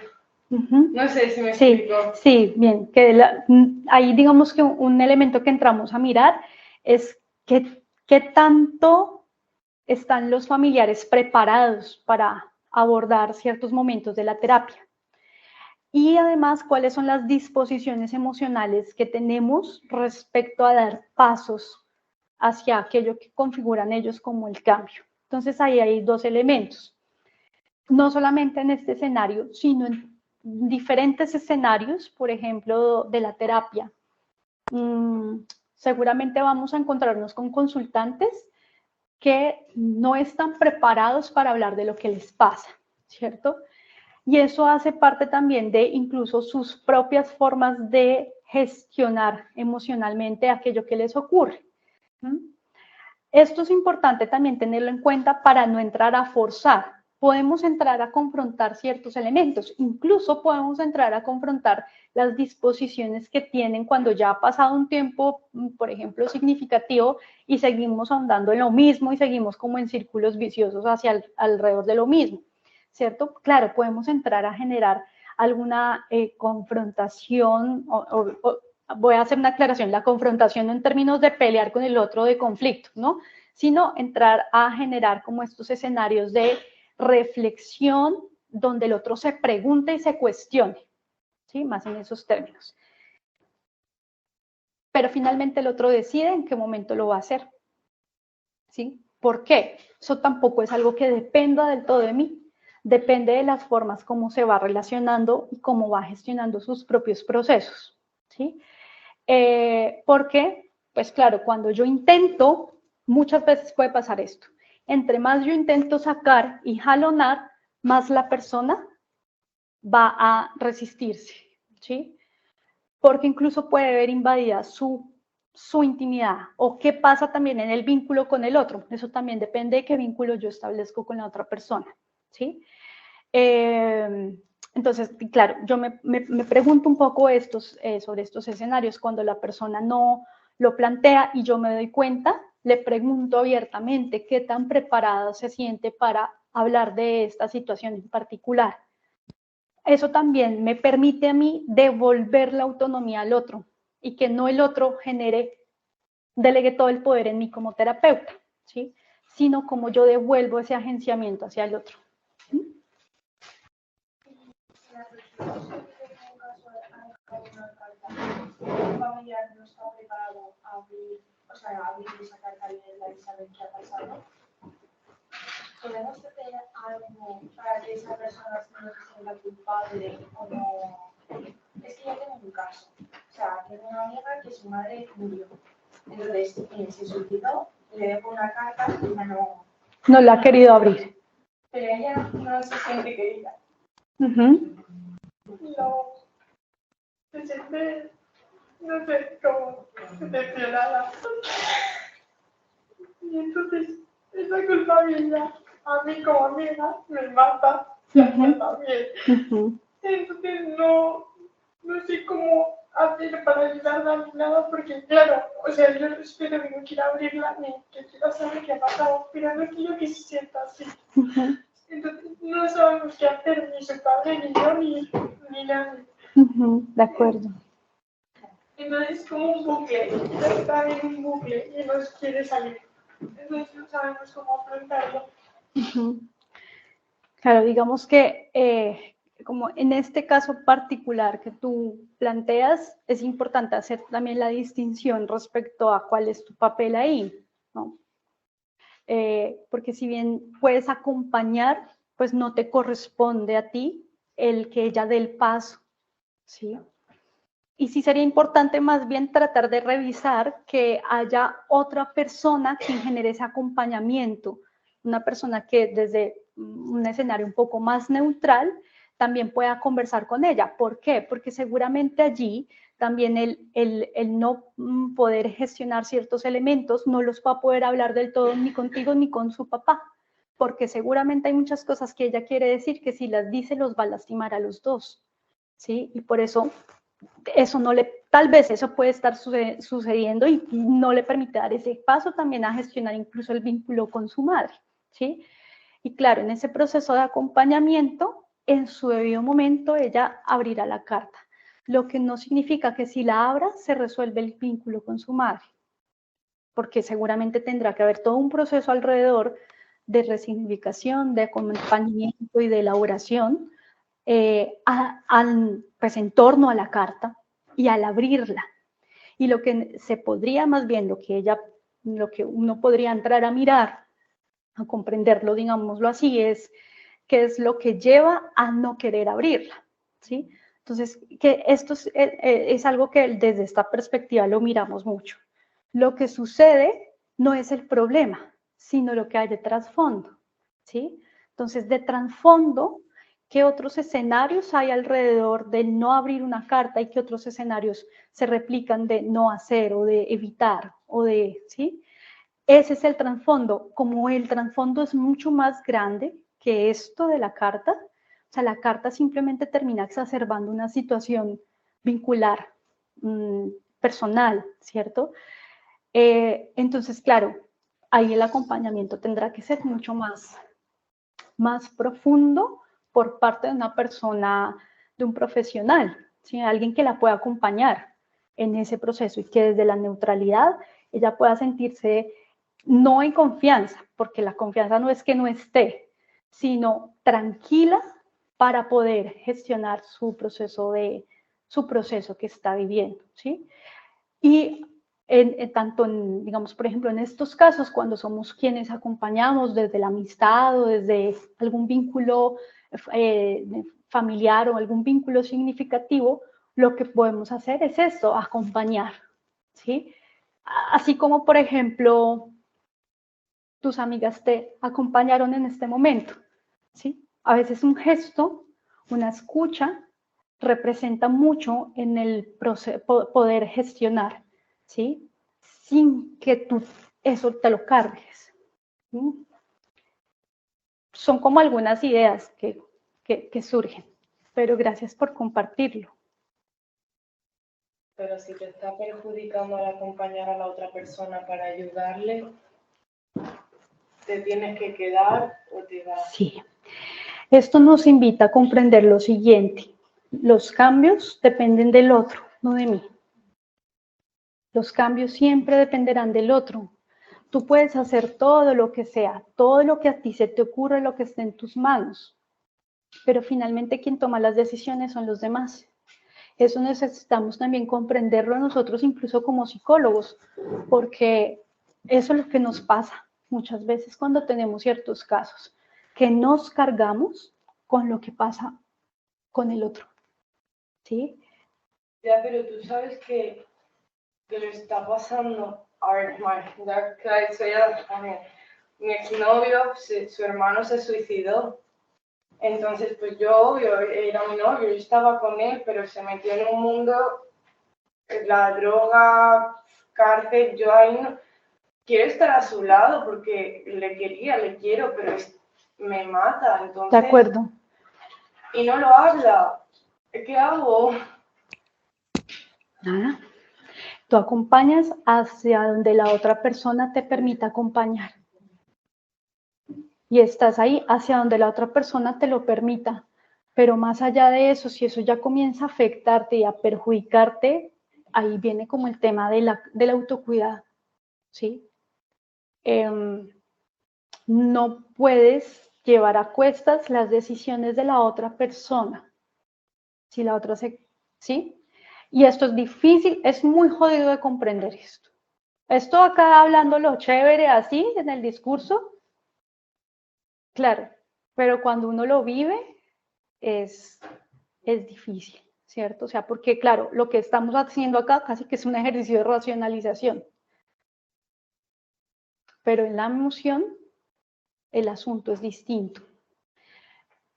no sé si me explico. Sí, bien. Ahí digamos que un elemento que entramos a mirar es qué tanto están los familiares preparados para abordar ciertos momentos de la terapia. Y además, cuáles son las disposiciones emocionales que tenemos respecto a dar pasos hacia aquello que configuran ellos como el cambio. Entonces, ahí hay dos elementos. No solamente en este escenario, sino en diferentes escenarios, por ejemplo, de la terapia. Seguramente vamos a encontrarnos con consultantes que no están preparados para hablar de lo que les pasa, ¿cierto? Y eso hace parte también de incluso sus propias formas de gestionar emocionalmente aquello que les ocurre. Esto es importante también tenerlo en cuenta para no entrar a forzar. Podemos entrar a confrontar ciertos elementos, incluso podemos entrar a confrontar las disposiciones que tienen cuando ya ha pasado un tiempo, por ejemplo, significativo, y seguimos ahondando en lo mismo y seguimos como en círculos viciosos hacia alrededor de lo mismo, ¿cierto? Claro, podemos entrar a generar alguna confrontación, voy a hacer una aclaración, la confrontación no en términos de pelear con el otro, de conflicto, ¿no? Sino entrar a generar como estos escenarios de reflexión donde el otro se pregunte y se cuestione, ¿sí? Más en esos términos. Pero finalmente el otro decide en qué momento lo va a hacer, ¿sí? ¿Por qué? Eso tampoco es algo que dependa del todo de mí. Depende de las formas como se va relacionando y cómo va gestionando sus propios procesos, ¿sí? Porque, pues claro, cuando yo intento, muchas veces puede pasar esto. Entre más yo intento sacar y jalonar, más la persona va a resistirse, ¿sí? Porque incluso puede ver invadida su intimidad, o qué pasa también en el vínculo con el otro. Eso también depende de qué vínculo yo establezco con la otra persona, ¿sí? Entonces, claro, yo me pregunto un poco sobre estos escenarios cuando la persona no lo plantea y yo me doy cuenta, le pregunto abiertamente qué tan preparada se siente para hablar de esta situación en particular. Eso también me permite a mí devolver la autonomía al otro y que no el otro delegue todo el poder en mí como terapeuta, ¿sí? Sino como yo devuelvo ese agenciamiento hacia el otro. ¿Sí? Un familiar no está preparado a abrir esa carta y saber qué ha pasado. ¿Podemos hacer algo para que esa persona no se sienta culpable o no? Es que yo tengo un caso. O sea, tengo una amiga que su madre murió. Entonces, se suicidó, le dejo una carta y ella no la ha querido abrir. Pero ella no se siente querida. No. Se siente, no sé, como decepcionada. Y entonces, esa culpabilidad a mí como amiga me mata también. Entonces no sé cómo hacer para ayudarla ni nada, porque claro, o sea, yo espero que no quiera abrirla ni que quiera saber qué ha pasado, pero no quiero que se sienta así. Entonces no sabemos qué hacer, ni su padre, ni yo, ni nadie. De acuerdo. Entonces es como un bucle, está en un bucle y nos quiere salir. Entonces no sabemos cómo afrontarlo. Claro, digamos que como en este caso particular que tú planteas, es importante hacer también la distinción respecto a cuál es tu papel ahí, ¿no? Porque si bien puedes acompañar, pues no te corresponde a ti el que ella dé el paso, ¿sí? Y sí sería importante más bien tratar de revisar que haya otra persona quien genere ese acompañamiento, una persona que desde un escenario un poco más neutral, también pueda conversar con ella. ¿Por qué? Porque seguramente allí también el no poder gestionar ciertos elementos no los va a poder hablar del todo ni contigo ni con su papá, porque seguramente hay muchas cosas que ella quiere decir que si las dice los va a lastimar a los dos, ¿sí? Y por eso no le, tal vez eso puede estar sucediendo y no le permite dar ese paso también a gestionar incluso el vínculo con su madre, ¿sí? Y claro, en ese proceso de acompañamiento, en su debido momento, ella abrirá la carta, lo que no significa que si la abra se resuelve el vínculo con su madre, porque seguramente tendrá que haber todo un proceso alrededor de resignificación, de acompañamiento y de elaboración pues en torno a la carta y al abrirla. Y lo que se podría, más bien, lo que uno podría entrar a mirar, a comprenderlo, digámoslo así, es qué es lo que lleva a no querer abrirla, ¿sí? Entonces, que esto es algo que desde esta perspectiva lo miramos mucho. Lo que sucede no es el problema, sino lo que hay de trasfondo, ¿sí? Entonces, de trasfondo, ¿qué otros escenarios hay alrededor de no abrir una carta y qué otros escenarios se replican de no hacer o de evitar o de, ¿sí? Ese es el trasfondo. Como el trasfondo es mucho más grande que esto de la carta, o sea, la carta simplemente termina exacerbando una situación vincular, personal, ¿cierto? Entonces, claro, ahí el acompañamiento tendrá que ser mucho más profundo por parte de una persona, de un profesional, ¿sí? Alguien que la pueda acompañar en ese proceso y que desde la neutralidad ella pueda sentirse no en confianza, porque la confianza no es que no esté, sino tranquila para poder gestionar su proceso que está viviendo, ¿sí? Y tanto, digamos, por ejemplo, en estos casos, cuando somos quienes acompañamos desde la amistad o desde algún vínculo familiar o algún vínculo significativo, lo que podemos hacer es esto, acompañar, ¿sí? Así como, por ejemplo, tus amigas te acompañaron en este momento, ¿sí? A veces un gesto, una escucha, representa mucho en el poder gestionar, ¿sí? Sin que tú eso te lo cargues. ¿Sí? Son como algunas ideas que surgen, pero gracias por compartirlo. Pero si te está perjudicando al acompañar a la otra persona para ayudarle, ¿te tienes que quedar o te vas? Sí. Esto nos invita a comprender lo siguiente. Los cambios dependen del otro, no de mí. Los cambios siempre dependerán del otro. Tú puedes hacer todo lo que sea, todo lo que a ti se te ocurre, lo que esté en tus manos, pero finalmente quien toma las decisiones son los demás. Eso necesitamos también comprenderlo nosotros, incluso como psicólogos, porque eso es lo que nos pasa muchas veces cuando tenemos ciertos casos, que nos cargamos con lo que pasa con el otro, ¿sí? Ya, pero tú sabes que le está pasando, a ver, ya que ha dicho ella también, mi exnovio, su hermano se suicidó. Entonces, pues yo, obvio, era mi novio, yo estaba con él, pero se metió en un mundo, la droga, cárcel, yo ahí no quiero estar a su lado porque le quiero, pero me mata, entonces... De acuerdo. Y no lo habla, ¿qué hago? Nada. Tú acompañas hacia donde la otra persona te permita acompañar. Y estás ahí hacia donde la otra persona te lo permita. Pero más allá de eso, si eso ya comienza a afectarte y a perjudicarte, ahí viene como el tema del autocuidado, ¿sí? No puedes llevar a cuestas las decisiones de la otra persona. Si la otra ¿sí? Y esto es difícil, es muy jodido de comprender esto. Esto acá hablándolo chévere así en el discurso, claro, pero cuando uno lo vive es difícil, ¿cierto? O sea, porque claro, lo que estamos haciendo acá casi que es un ejercicio de racionalización. Pero en la emoción el asunto es distinto,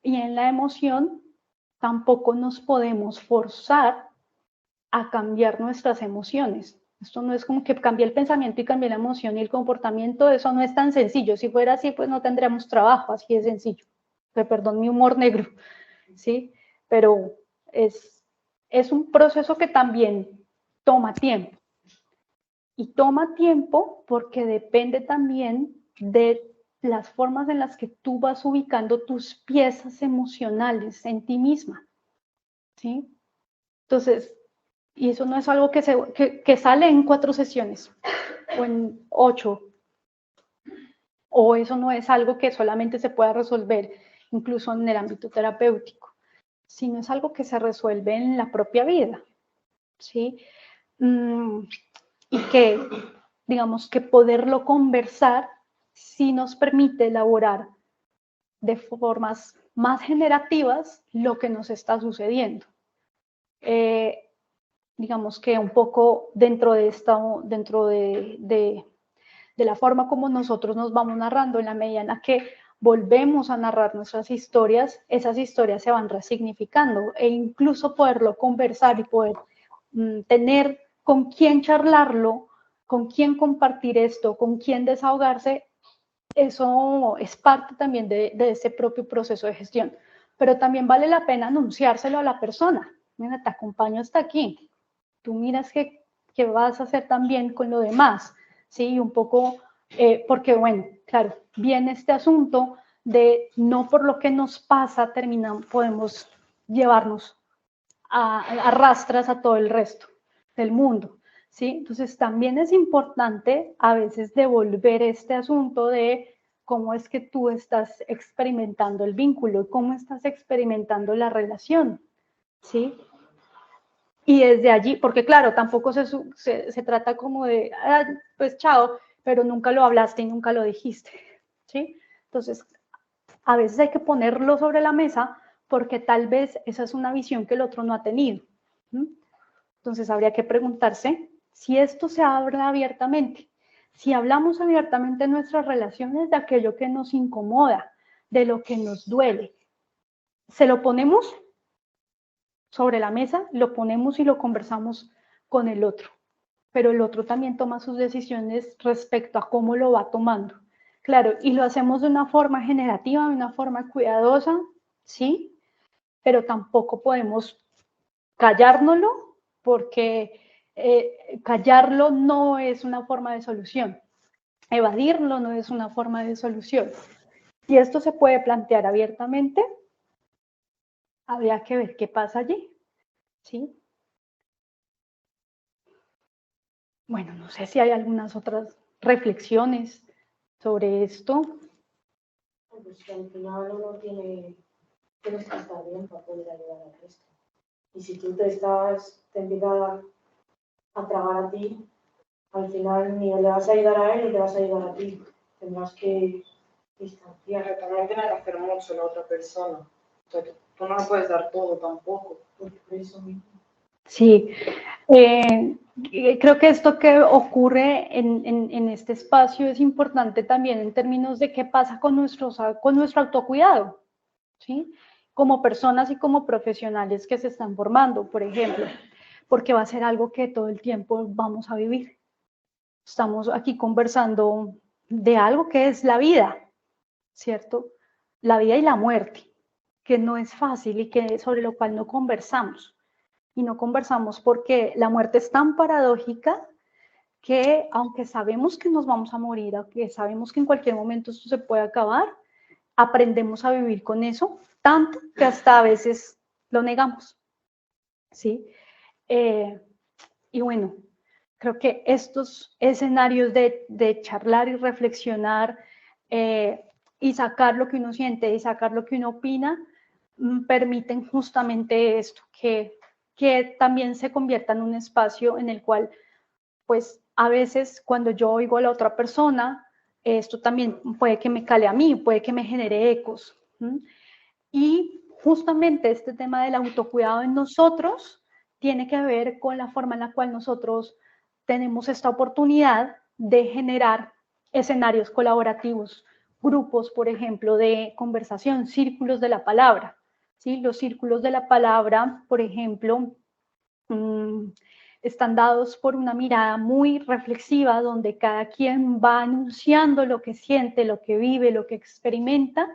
Y en la emoción tampoco nos podemos forzar a cambiar nuestras emociones. Esto no es como que cambie el pensamiento y cambie la emoción y el comportamiento, eso no es tan sencillo. Si fuera así, pues no tendríamos trabajo, así de sencillo. Perdón mi humor negro, ¿sí? Pero es un proceso que también toma tiempo. Y toma tiempo porque depende también de las formas en las que tú vas ubicando tus piezas emocionales en ti misma, ¿sí? Entonces, y eso no es algo que sale en 4 sesiones o en 8, o eso no es algo que solamente se pueda resolver incluso en el ámbito terapéutico, sino es algo que se resuelve en la propia vida, ¿sí? Y que, digamos, que poderlo conversar sí nos permite elaborar de formas más generativas lo que nos está sucediendo. Digamos que un poco dentro de la forma como nosotros nos vamos narrando, en la medida en la que volvemos a narrar nuestras historias, esas historias se van resignificando e incluso poderlo conversar y poder tener con quién charlarlo, con quién compartir esto, con quién desahogarse, eso es parte también de ese propio proceso de gestión. Pero también vale la pena anunciárselo a la persona. Mira, te acompaño hasta aquí. Tú miras qué vas a hacer también con lo demás, ¿sí? Un poco, porque bueno, claro, viene este asunto de no por lo que nos pasa podemos llevarnos a rastras a todo el resto del mundo, ¿sí? Entonces también es importante a veces devolver este asunto de cómo es que tú estás experimentando el vínculo, cómo estás experimentando la relación, ¿sí? Y desde allí, porque claro, tampoco se trata como de, ah, pues chao, pero nunca lo hablaste y nunca lo dijiste, ¿sí? Entonces, a veces hay que ponerlo sobre la mesa porque tal vez esa es una visión que el otro no ha tenido. Entonces, habría que preguntarse si esto se habla abiertamente, si hablamos abiertamente en nuestras relaciones de aquello que nos incomoda, de lo que nos duele. ¿Se lo ponemos sobre la mesa? Lo ponemos y lo conversamos con el otro, pero el otro también toma sus decisiones respecto a cómo lo va tomando. Claro, y lo hacemos de una forma generativa, de una forma cuidadosa, ¿sí? Pero tampoco podemos callárnoslo, porque callarlo no es una forma de solución. Evadirlo no es una forma de solución. Y esto se puede plantear abiertamente. Habría que ver qué pasa allí, ¿sí? Bueno, no sé si hay algunas otras reflexiones sobre esto. Pues que al final uno tienes que estar bien para poder ayudar al resto. Y si tú te empiezas a tragar a ti, al final ni le vas a ayudar a él ni te vas a ayudar a ti. Tendrás que distanciar. Pero también tiene que hacer mucho la otra persona. O sea, tú no le puedes dar todo tampoco. Por eso mismo. Sí, creo que esto que ocurre en este espacio es importante también en términos de qué pasa con nuestro autocuidado, ¿sí? Como personas y como profesionales que se están formando, por ejemplo, porque va a ser algo que todo el tiempo vamos a vivir. Estamos aquí conversando de algo que es la vida, ¿cierto? La vida y la muerte, que no es fácil y sobre lo cual no conversamos. Y no conversamos porque la muerte es tan paradójica que aunque sabemos que nos vamos a morir, aunque sabemos que en cualquier momento esto se puede acabar, aprendemos a vivir con eso, tanto que hasta a veces lo negamos, ¿sí? Y bueno, creo que estos escenarios de charlar y reflexionar y sacar lo que uno siente y sacar lo que uno opina, permiten justamente esto, que también se convierta en un espacio en el cual, pues, a veces cuando yo oigo a la otra persona, esto también puede que me cale a mí, puede que me genere ecos. Y justamente este tema del autocuidado en nosotros tiene que ver con la forma en la cual nosotros tenemos esta oportunidad de generar escenarios colaborativos grupos, por ejemplo, de conversación, círculos de la palabra, ¿sí? Los círculos de la palabra, por ejemplo, están dados por una mirada muy reflexiva, donde cada quien va anunciando lo que siente, lo que vive, lo que experimenta,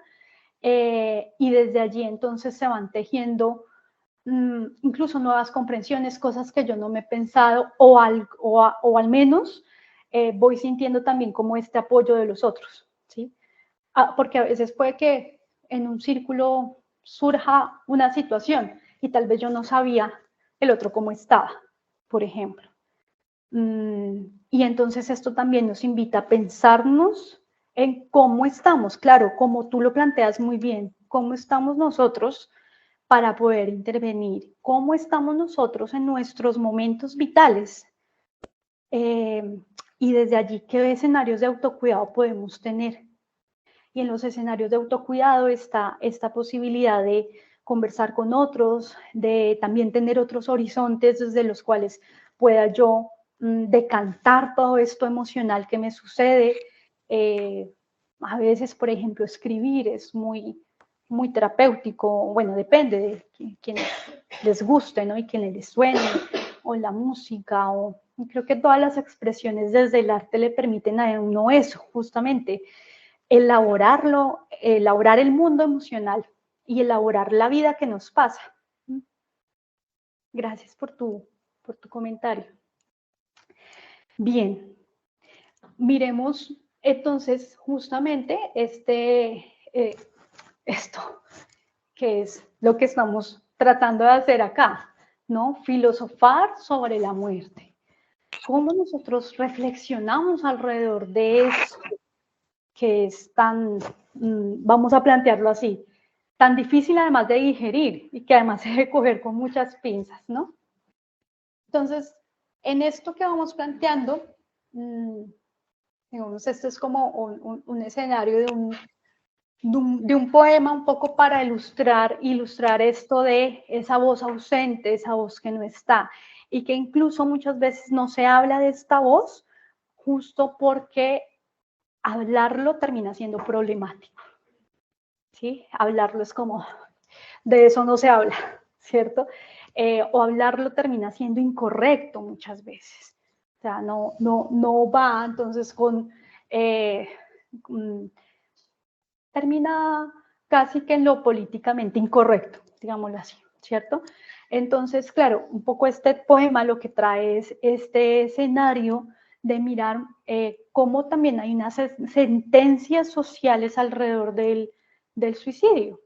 y desde allí entonces se van tejiendo incluso nuevas comprensiones, cosas que yo no me he pensado, o al menos voy sintiendo también como este apoyo de los otros, ¿sí? Porque a veces puede que en un círculo surja una situación y tal vez yo no sabía el otro cómo estaba, por ejemplo. Y entonces esto también nos invita a pensarnos en cómo estamos, claro, como tú lo planteas muy bien, cómo estamos nosotros para poder intervenir, cómo estamos nosotros en nuestros momentos vitales, y desde allí qué escenarios de autocuidado podemos tener. Y en los escenarios de autocuidado está esta posibilidad de conversar con otros, de también tener otros horizontes desde los cuales pueda yo decantar todo esto emocional que me sucede. A veces, por ejemplo, escribir es muy terapéutico, bueno, depende de quienes les guste, ¿no? Y quienes les suene, o la música, o creo que todas las expresiones desde el arte le permiten a uno eso, justamente, elaborar el mundo emocional y elaborar la vida que nos pasa. Gracias por tu comentario. Bien, miremos entonces justamente esto, que es lo que estamos tratando de hacer acá, ¿no? Filosofar sobre la muerte. ¿Cómo nosotros reflexionamos alrededor de eso que es tan, vamos a plantearlo así, tan difícil además de digerir y que además se debe coger con muchas pinzas, ¿no? Entonces, en esto que vamos planteando, digamos, esto es como un escenario de un poema un poco para ilustrar esto de esa voz ausente, esa voz que no está, y que incluso muchas veces no se habla de esta voz justo porque hablarlo termina siendo problemático, ¿sí? Hablarlo es como, de eso no se habla, ¿cierto? O hablarlo termina siendo incorrecto muchas veces. O sea, no va entonces termina casi que en lo políticamente incorrecto, digámoslo así, ¿cierto? Entonces, claro, un poco este poema lo que trae es este escenario de mirar cómo también hay unas sentencias sociales alrededor del suicidio.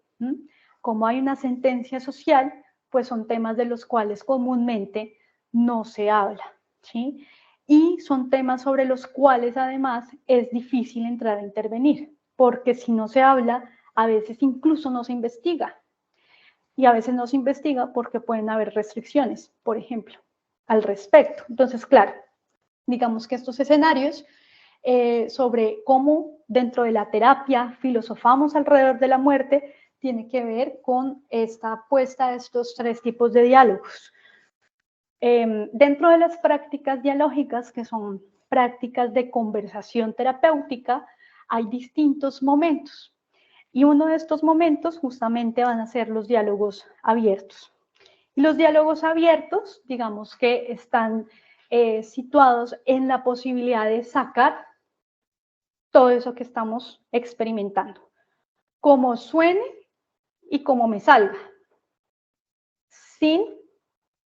Como hay una sentencia social, pues son temas de los cuales comúnmente no se habla, ¿sí? Y son temas sobre los cuales además es difícil entrar a intervenir, porque si no se habla, a veces incluso no se investiga. Y a veces no se investiga porque pueden haber restricciones, por ejemplo, al respecto. Entonces, claro, digamos que estos escenarios sobre cómo dentro de la terapia filosofamos alrededor de la muerte tiene que ver con esta apuesta de estos tres tipos de diálogos. Dentro de las prácticas dialógicas, que son prácticas de conversación terapéutica, hay distintos momentos. Y uno de estos momentos justamente van a ser los diálogos abiertos. Y los diálogos abiertos, digamos que están situados en la posibilidad de sacar todo eso que estamos experimentando, como suene y como me salga, sin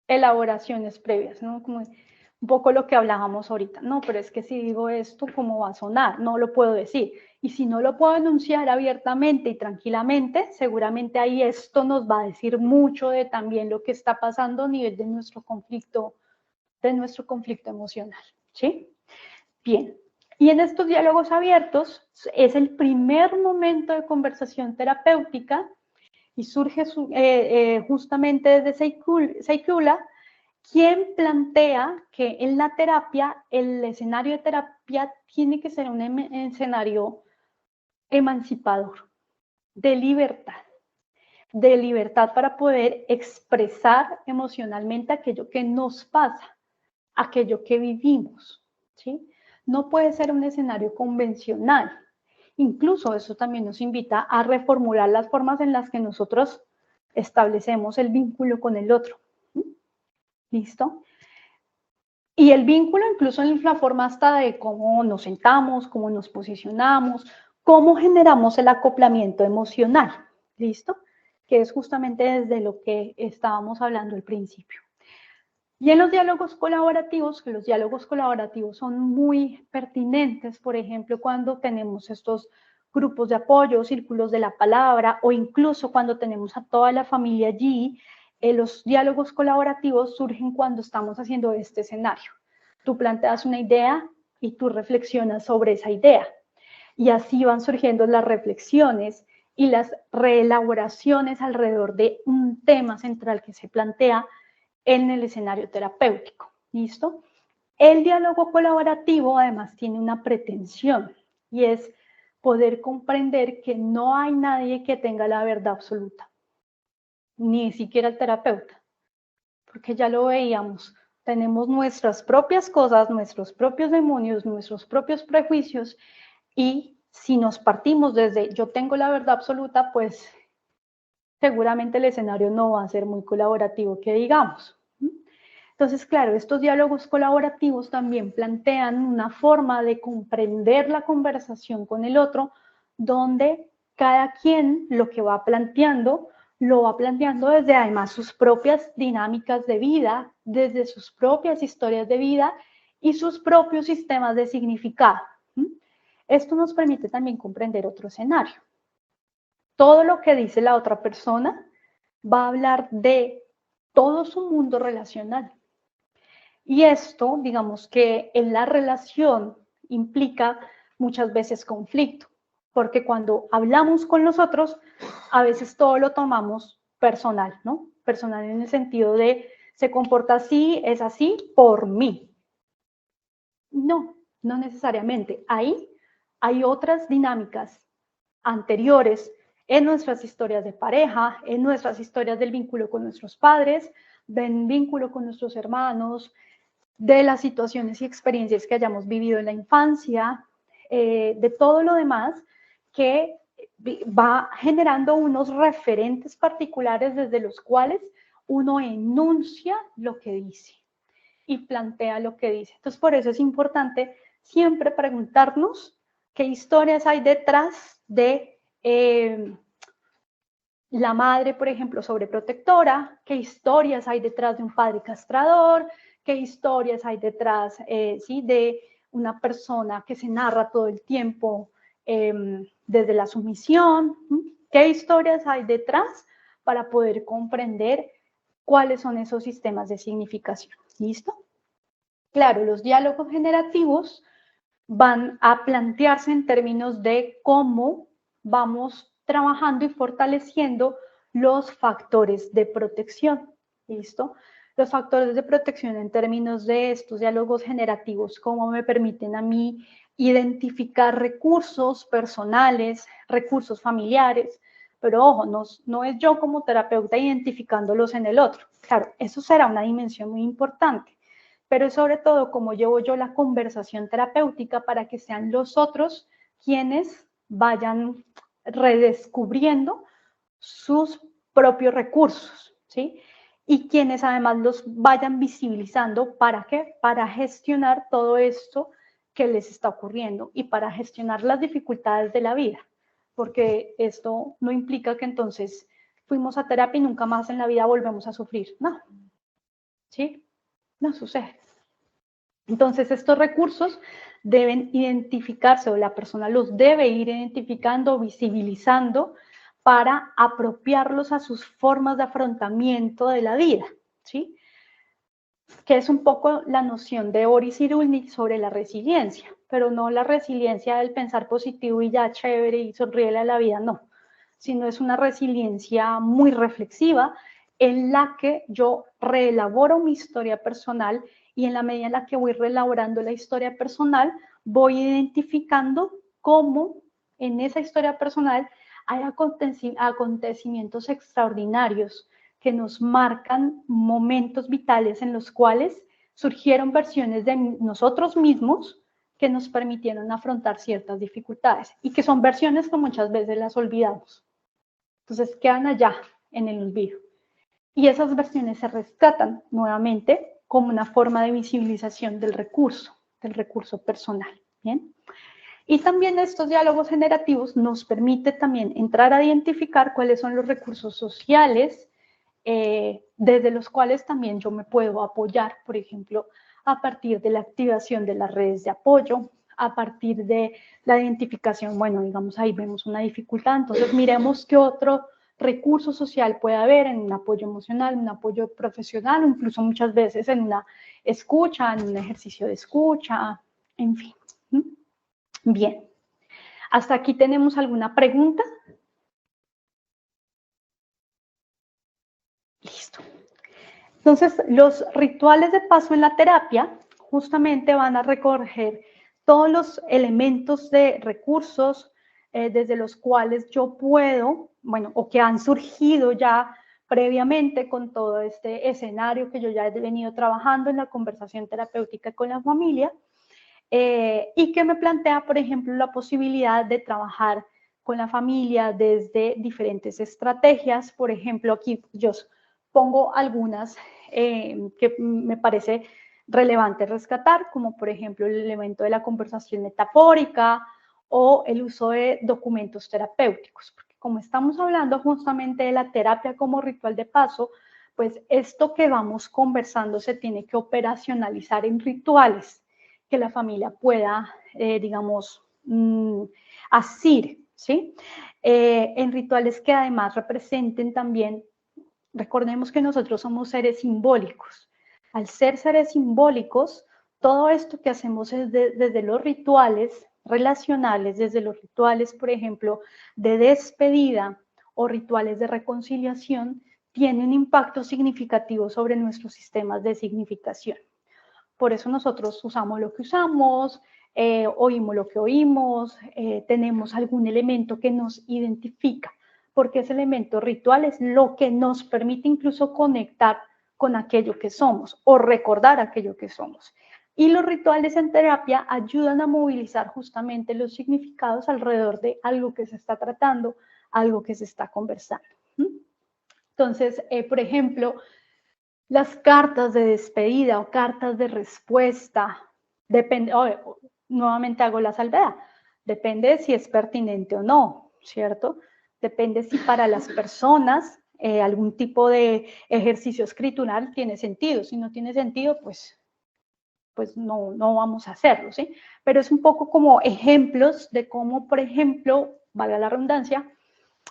elaboraciones previas, ¿no? Como un poco lo que hablábamos ahorita, no, pero es que si digo esto, ¿cómo va a sonar? No lo puedo decir. Y si no lo puedo enunciar abiertamente y tranquilamente, seguramente ahí esto nos va a decir mucho de también lo que está pasando a nivel de nuestro conflicto emocional, ¿sí? Bien. Y en estos diálogos abiertos es el primer momento de conversación terapéutica y surge justamente desde Seikyula, quien plantea que en la terapia, el escenario de terapia tiene que ser un escenario emancipador, de libertad para poder expresar emocionalmente aquello que nos pasa, aquello que vivimos, ¿sí? No puede ser un escenario convencional. Incluso eso también nos invita a reformular las formas en las que nosotros establecemos el vínculo con el otro. ¿Listo? Y el vínculo incluso en la forma hasta de cómo nos sentamos, cómo nos posicionamos, cómo generamos el acoplamiento emocional. ¿Listo? Que es justamente desde lo que estábamos hablando al principio. Y en los diálogos colaborativos, que los diálogos colaborativos son muy pertinentes, por ejemplo, cuando tenemos estos grupos de apoyo, círculos de la palabra, o incluso cuando tenemos a toda la familia allí, los diálogos colaborativos surgen cuando estamos haciendo este escenario. Tú planteas una idea y tú reflexionas sobre esa idea. Y así van surgiendo las reflexiones y las reelaboraciones alrededor de un tema central que se plantea en el escenario terapéutico. ¿Listo? El diálogo colaborativo además tiene una pretensión y es poder comprender que no hay nadie que tenga la verdad absoluta, ni siquiera el terapeuta, porque ya lo veíamos, tenemos nuestras propias cosas, nuestros propios demonios, nuestros propios prejuicios, y si nos partimos desde yo tengo la verdad absoluta, pues seguramente el escenario no va a ser muy colaborativo, que digamos. Entonces, claro, estos diálogos colaborativos también plantean una forma de comprender la conversación con el otro, donde cada quien lo que va planteando, lo va planteando desde además sus propias dinámicas de vida, desde sus propias historias de vida y sus propios sistemas de significado. Esto nos permite también comprender otro escenario. Todo lo que dice la otra persona va a hablar de todo su mundo relacional. Y esto, digamos que en la relación implica muchas veces conflicto, porque cuando hablamos con los otros, a veces todo lo tomamos personal, ¿no? Personal en el sentido de se comporta así, es así por mí. No, no necesariamente. Ahí hay otras dinámicas anteriores en nuestras historias de pareja, en nuestras historias del vínculo con nuestros padres, del vínculo con nuestros hermanos, de las situaciones y experiencias que hayamos vivido en la infancia, de todo lo demás que va generando unos referentes particulares desde los cuales uno enuncia lo que dice y plantea lo que dice. Entonces, por eso es importante siempre preguntarnos qué historias hay detrás de la madre, por ejemplo, sobreprotectora, qué historias hay detrás de un padre castrador, qué historias hay detrás ¿sí? de una persona que se narra todo el tiempo desde la sumisión, qué historias hay detrás para poder comprender cuáles son esos sistemas de significación. ¿Listo? Claro, los diálogos generativos van a plantearse en términos de cómo vamos trabajando y fortaleciendo los factores de protección. ¿Listo? Los factores de protección en términos de estos diálogos generativos, cómo me permiten a mí identificar recursos personales, recursos familiares, pero ojo, no es yo como terapeuta identificándolos en el otro. Claro, eso será una dimensión muy importante, pero sobre todo cómo llevo yo la conversación terapéutica para que sean los otros quienes vayan redescubriendo sus propios recursos, ¿sí? Y quienes además los vayan visibilizando, ¿para qué? Para gestionar todo esto que les está ocurriendo y para gestionar las dificultades de la vida, porque esto no implica que entonces fuimos a terapia y nunca más en la vida volvemos a sufrir, no, ¿sí? No sucede. Entonces, estos recursos deben identificarse o la persona los debe ir identificando, visibilizando para apropiarlos a sus formas de afrontamiento de la vida, ¿sí? Que es un poco la noción de Boris Cyrulnik sobre la resiliencia, pero no la resiliencia del pensar positivo y ya chévere y sonríele a la vida, no, sino es una resiliencia muy reflexiva en la que yo reelaboro mi historia personal y en la medida en la que voy reelaborando la historia personal, voy identificando cómo en esa historia personal hay acontecimientos extraordinarios que nos marcan momentos vitales en los cuales surgieron versiones de nosotros mismos que nos permitieron afrontar ciertas dificultades y que son versiones que muchas veces las olvidamos. Entonces quedan allá en el olvido. Y esas versiones se rescatan nuevamente como una forma de visibilización del recurso personal. ¿Bien? Y también estos diálogos generativos nos permite también entrar a identificar cuáles son los recursos sociales desde los cuales también yo me puedo apoyar, por ejemplo, a partir de la activación de las redes de apoyo, a partir de la identificación, bueno, digamos, ahí vemos una dificultad, entonces miremos qué otro recurso social puede haber en un apoyo emocional, un apoyo profesional, incluso muchas veces en una escucha, en un ejercicio de escucha, en fin. Bien, ¿hasta aquí tenemos alguna pregunta? Listo. Entonces, los rituales de paso en la terapia justamente van a recoger todos los elementos de recursos desde los cuales yo puedo, bueno, o que han surgido ya previamente con todo este escenario que yo ya he venido trabajando en la conversación terapéutica con la familia, y que me plantea, por ejemplo, la posibilidad de trabajar con la familia desde diferentes estrategias. Por ejemplo, aquí yo pongo algunas que me parece relevante rescatar, como por ejemplo el elemento de la conversación metafórica o el uso de documentos terapéuticos, porque como estamos hablando justamente de la terapia como ritual de paso, pues esto que vamos conversando se tiene que operacionalizar en rituales que la familia pueda, digamos, asir, ¿sí? En rituales que además representen también. Recordemos que nosotros somos seres simbólicos. Al ser seres simbólicos, todo esto que hacemos es desde los rituales relacionales, desde los rituales, por ejemplo, de despedida o rituales de reconciliación, tiene un impacto significativo sobre nuestros sistemas de significación. Por eso nosotros usamos lo que usamos, oímos lo que oímos, tenemos algún elemento que nos identifica, porque ese elemento ritual es lo que nos permite incluso conectar con aquello que somos o recordar aquello que somos. Y los rituales en terapia ayudan a movilizar justamente los significados alrededor de algo que se está tratando, algo que se está conversando. Entonces, por ejemplo, las cartas de despedida o cartas de respuesta, depende, nuevamente hago la salvedad, depende de si es pertinente o no, ¿cierto? Depende si para las personas algún tipo de ejercicio escritural tiene sentido. Si no tiene sentido, pues no vamos a hacerlo, ¿sí? Pero es un poco como ejemplos de cómo, por ejemplo, valga la redundancia,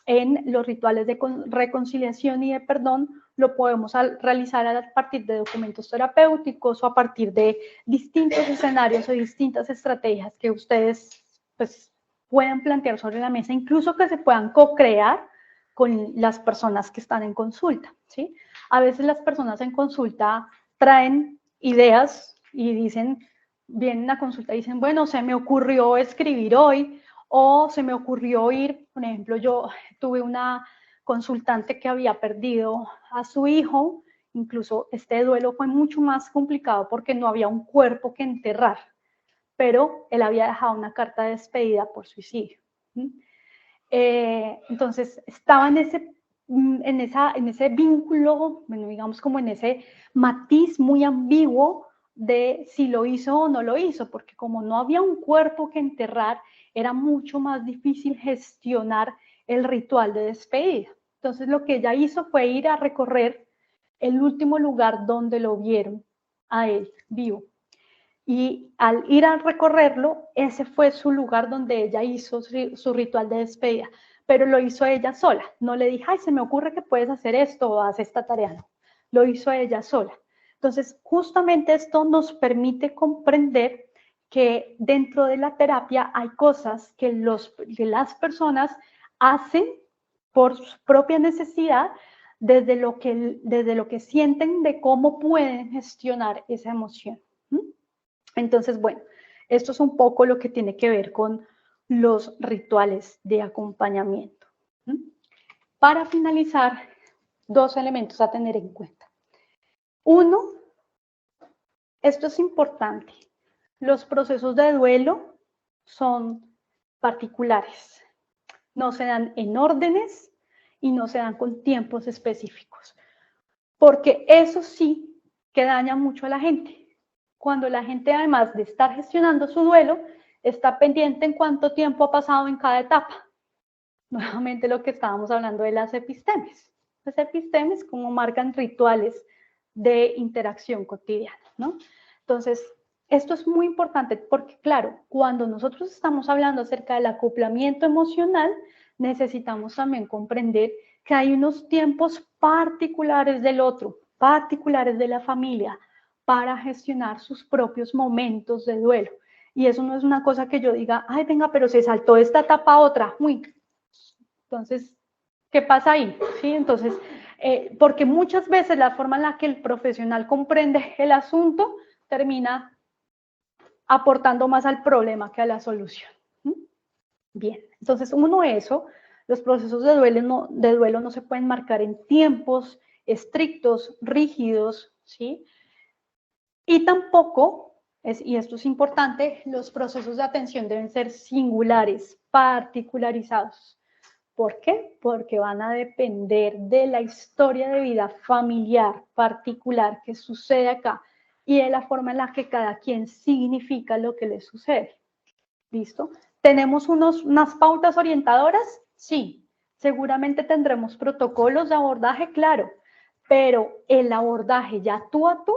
en los rituales de reconciliación y de perdón lo podemos realizar a partir de documentos terapéuticos o a partir de distintos escenarios o distintas estrategias que ustedes pues, puedan plantear sobre la mesa, incluso que se puedan co-crear con las personas que están en consulta, ¿sí? A veces las personas en consulta traen ideas y dicen, vienen a consulta y dicen, bueno, se me ocurrió escribir hoy, o se me ocurrió ir, por ejemplo, yo tuve una consultante que había perdido a su hijo, incluso este duelo fue mucho más complicado porque no había un cuerpo que enterrar, pero él había dejado una carta de despedida por suicidio. Entonces, estaba en ese vínculo, bueno, digamos como en ese matiz muy ambiguo de si lo hizo o no lo hizo, porque como no había un cuerpo que enterrar, era mucho más difícil gestionar el ritual de despedida. Entonces lo que ella hizo fue ir a recorrer el último lugar donde lo vieron a él vivo. Y al ir a recorrerlo, ese fue su lugar donde ella hizo su ritual de despedida, pero lo hizo ella sola. No le dije, ay, se me ocurre que puedes hacer esto o haz esta tarea. No, lo hizo ella sola. Entonces, justamente esto nos permite comprender que dentro de la terapia hay cosas que las personas hacen por su propia necesidad desde lo que sienten de cómo pueden gestionar esa emoción. Entonces, bueno, esto es un poco lo que tiene que ver con los rituales de acompañamiento. Para finalizar, 2 elementos a tener en cuenta. Uno, esto es importante. los procesos de duelo son particulares. No se dan en órdenes y no se dan con tiempos específicos. Porque eso sí que daña mucho a la gente. Cuando la gente, además de estar gestionando su duelo, está pendiente en cuánto tiempo ha pasado en cada etapa. Nuevamente lo que estábamos hablando de las epistemes. Las epistemes como marcan rituales de interacción cotidiana, ¿no? Entonces, esto es muy importante porque, claro, cuando nosotros estamos hablando acerca del acoplamiento emocional, necesitamos también comprender que hay unos tiempos particulares del otro, particulares de la familia, para gestionar sus propios momentos de duelo. Y eso no es una cosa que yo diga, ay, venga, pero se saltó esta etapa a otra. Uy. Entonces, ¿qué pasa ahí? ¿Sí? Entonces, porque muchas veces la forma en la que el profesional comprende el asunto termina aportando más al problema que a la solución. Bien, entonces uno eso, los procesos de duelo no se pueden marcar en tiempos estrictos, rígidos, ¿sí? Y tampoco, y esto es importante, los procesos de atención deben ser singulares, particularizados. ¿Por qué? Porque van a depender de la historia de vida familiar particular que sucede acá y de la forma en la que cada quien significa lo que le sucede. ¿Listo? ¿Tenemos unas pautas orientadoras? Sí. Seguramente tendremos protocolos de abordaje, claro, pero el abordaje ya tú a tú,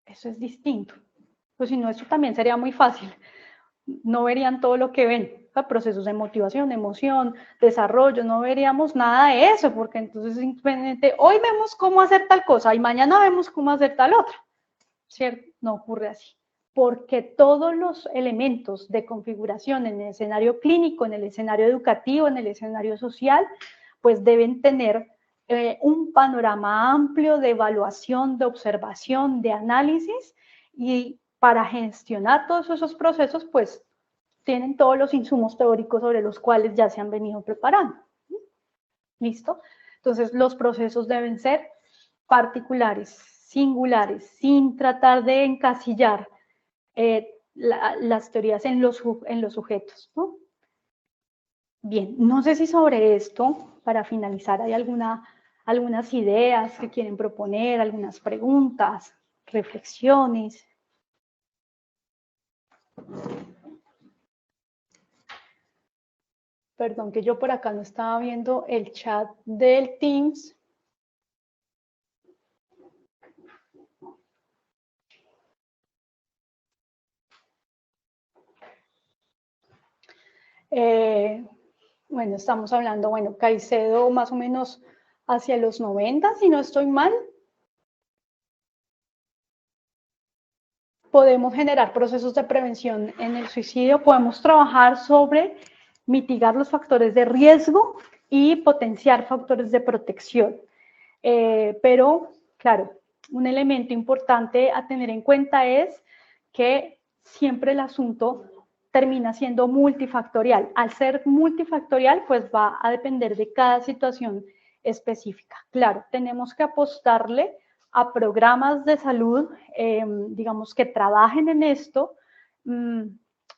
eso es distinto. Pues si no, eso también sería muy fácil. No verían todo lo que ven, procesos de motivación, emoción, desarrollo, no veríamos nada de eso, porque entonces simplemente hoy vemos cómo hacer tal cosa y mañana vemos cómo hacer tal otra, ¿cierto? No ocurre así, porque todos los elementos de configuración en el escenario clínico, en el escenario educativo, en el escenario social, pues deben tener un panorama amplio de evaluación, de observación, de análisis, y para gestionar todos esos procesos, pues tienen todos los insumos teóricos sobre los cuales ya se han venido preparando. ¿Listo? Entonces, los procesos deben ser particulares, singulares, sin tratar de encasillar las teorías en los sujetos, ¿no? Bien, no sé si sobre esto, para finalizar, hay algunas ideas que quieren proponer, algunas preguntas, reflexiones. Perdón, que yo por acá no estaba viendo el chat del Teams. Bueno, estamos hablando, bueno, Caicedo más o menos hacia los 90, si no estoy mal. Podemos generar procesos de prevención en el suicidio, podemos trabajar sobre mitigar los factores de riesgo y potenciar factores de protección. Pero, claro, un elemento importante a tener en cuenta es que siempre el asunto termina siendo multifactorial. Al ser multifactorial, pues va a depender de cada situación específica. Claro, tenemos que apostarle a programas de salud, digamos, que trabajen en esto,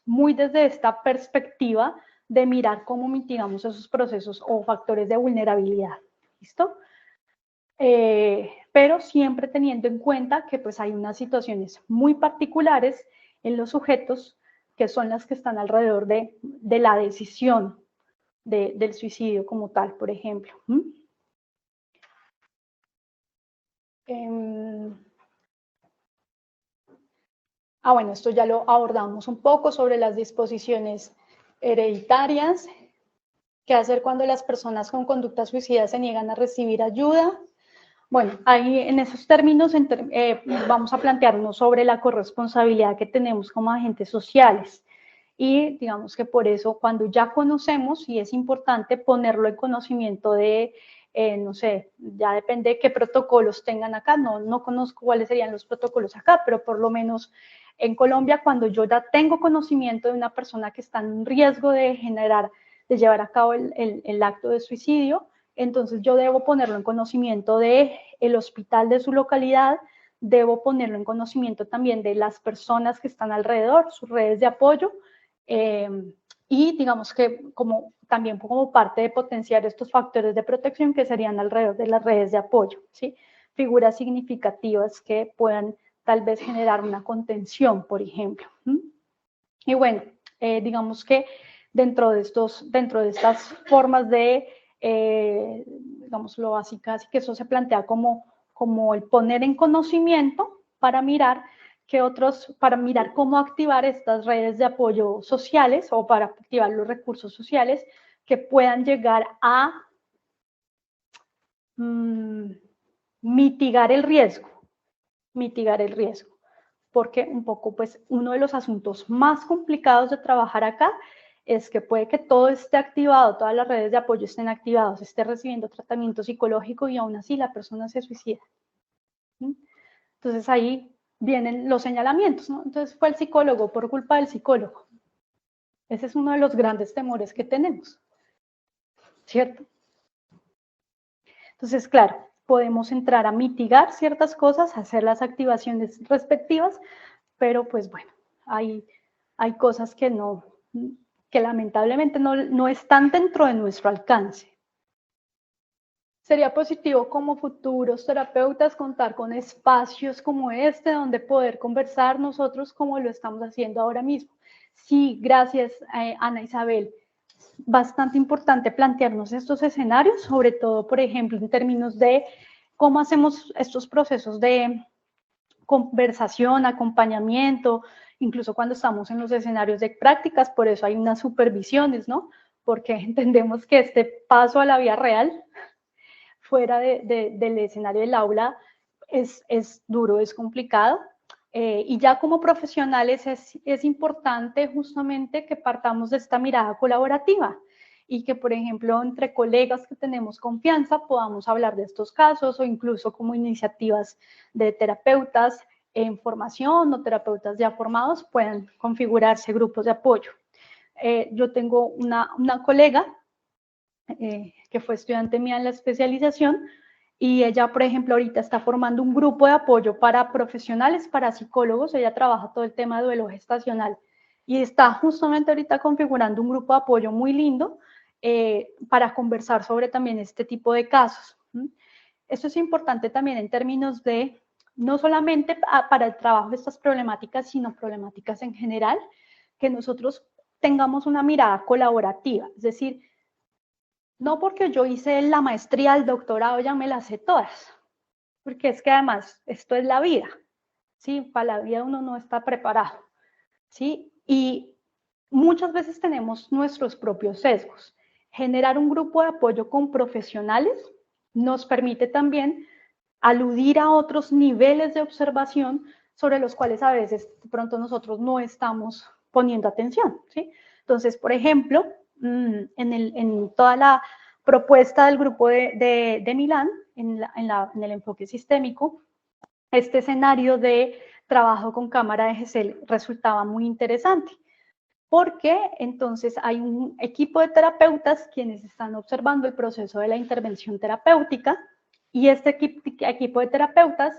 muy desde esta perspectiva de mirar cómo mitigamos esos procesos o factores de vulnerabilidad. ¿Listo? Pero siempre teniendo en cuenta que pues hay unas situaciones muy particulares en los sujetos que son las que están alrededor de la decisión del suicidio como tal, por ejemplo. Bueno, esto ya lo abordamos un poco sobre las disposiciones hereditarias. ¿Qué hacer cuando las personas con conducta suicida se niegan a recibir ayuda? Bueno, ahí en esos términos vamos a plantearnos sobre la corresponsabilidad que tenemos como agentes sociales. Y digamos que por eso cuando ya conocemos, y es importante ponerlo en conocimiento de, no sé, ya depende de qué protocolos tengan acá, no conozco cuáles serían los protocolos acá, pero por lo menos en Colombia, cuando yo ya tengo conocimiento de una persona que está en riesgo de llevar a cabo el acto de suicidio, entonces yo debo ponerlo en conocimiento del hospital de su localidad, debo ponerlo en conocimiento también de las personas que están alrededor, sus redes de apoyo, y digamos que también como parte de potenciar estos factores de protección que serían alrededor de las redes de apoyo, ¿sí? Figuras significativas que puedan tal vez generar una contención, por ejemplo. Y bueno, digamos que dentro de estas formas de, digámoslo así, casi que eso se plantea como el poner en conocimiento para mirar cómo activar estas redes de apoyo sociales o para activar los recursos sociales que puedan llegar a mitigar el riesgo, porque un poco, pues, uno de los asuntos más complicados de trabajar acá es que puede que todo esté activado, todas las redes de apoyo estén activadas, esté recibiendo tratamiento psicológico y aún así la persona se suicida. Entonces ahí vienen los señalamientos, ¿no? Entonces fue el psicólogo por culpa del psicólogo. Ese es uno de los grandes temores que tenemos, ¿cierto? Entonces, claro, podemos entrar a mitigar ciertas cosas, hacer las activaciones respectivas, pero pues bueno, hay cosas que lamentablemente no están dentro de nuestro alcance. Sería positivo como futuros terapeutas contar con espacios como este donde poder conversar nosotros como lo estamos haciendo ahora mismo. Sí, gracias Ana Isabel. Bastante importante plantearnos estos escenarios, sobre todo, por ejemplo, en términos de cómo hacemos estos procesos de conversación, acompañamiento, incluso cuando estamos en los escenarios de prácticas, por eso hay unas supervisiones, ¿no? Porque entendemos que este paso a la vida real, fuera del escenario del aula, es duro, es complicado. Y ya como profesionales es importante justamente que partamos de esta mirada colaborativa y que, por ejemplo, entre colegas que tenemos confianza podamos hablar de estos casos o incluso como iniciativas de terapeutas en formación o terapeutas ya formados puedan configurarse grupos de apoyo. Yo tengo una colega que fue estudiante mía en la especialización, y ella, por ejemplo, ahorita está formando un grupo de apoyo para profesionales, para psicólogos. Ella trabaja todo el tema de duelo gestacional y está justamente ahorita configurando un grupo de apoyo muy lindo para conversar sobre también este tipo de casos. Esto es importante también en términos de, no solamente para el trabajo de estas problemáticas, sino problemáticas en general, que nosotros tengamos una mirada colaborativa, es decir, no porque yo hice la maestría, el doctorado, ya me las sé todas, porque es que además esto es la vida, ¿sí? Para la vida uno no está preparado, ¿sí? Y muchas veces tenemos nuestros propios sesgos. Generar un grupo de apoyo con profesionales nos permite también aludir a otros niveles de observación sobre los cuales a veces de pronto nosotros no estamos poniendo atención, ¿sí? Entonces, por ejemplo, en toda la propuesta del grupo de Milán, en el enfoque sistémico, este escenario de trabajo con cámara de Gesell resultaba muy interesante, porque entonces hay un equipo de terapeutas quienes están observando el proceso de la intervención terapéutica, y este equipo de terapeutas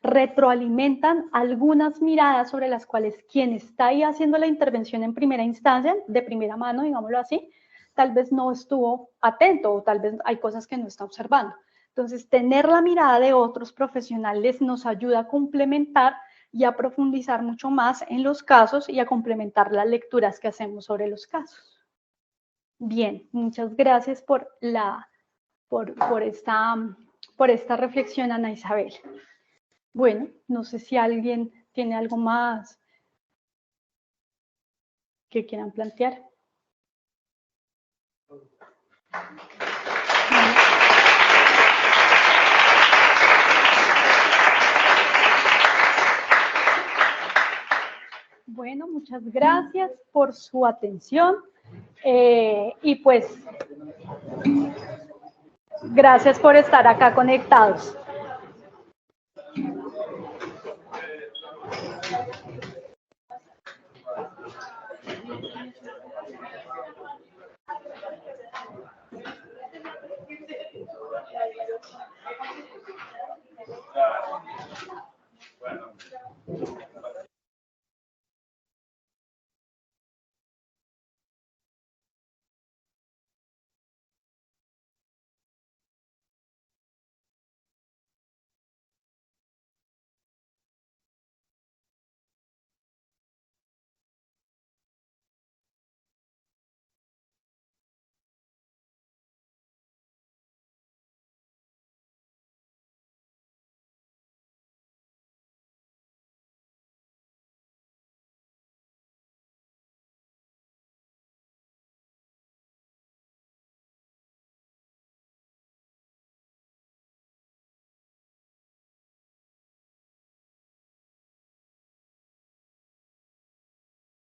retroalimentan algunas miradas sobre las cuales quien está ahí haciendo la intervención en primera instancia, de primera mano, digámoslo así, tal vez no estuvo atento o tal vez hay cosas que no está observando. Entonces, tener la mirada de otros profesionales nos ayuda a complementar y a profundizar mucho más en los casos y a complementar las lecturas que hacemos sobre los casos. Bien, muchas gracias por esta reflexión, Ana Isabel. Bueno, no sé si alguien tiene algo más que quieran plantear. Bueno, muchas gracias por su atención y pues gracias por estar acá conectados.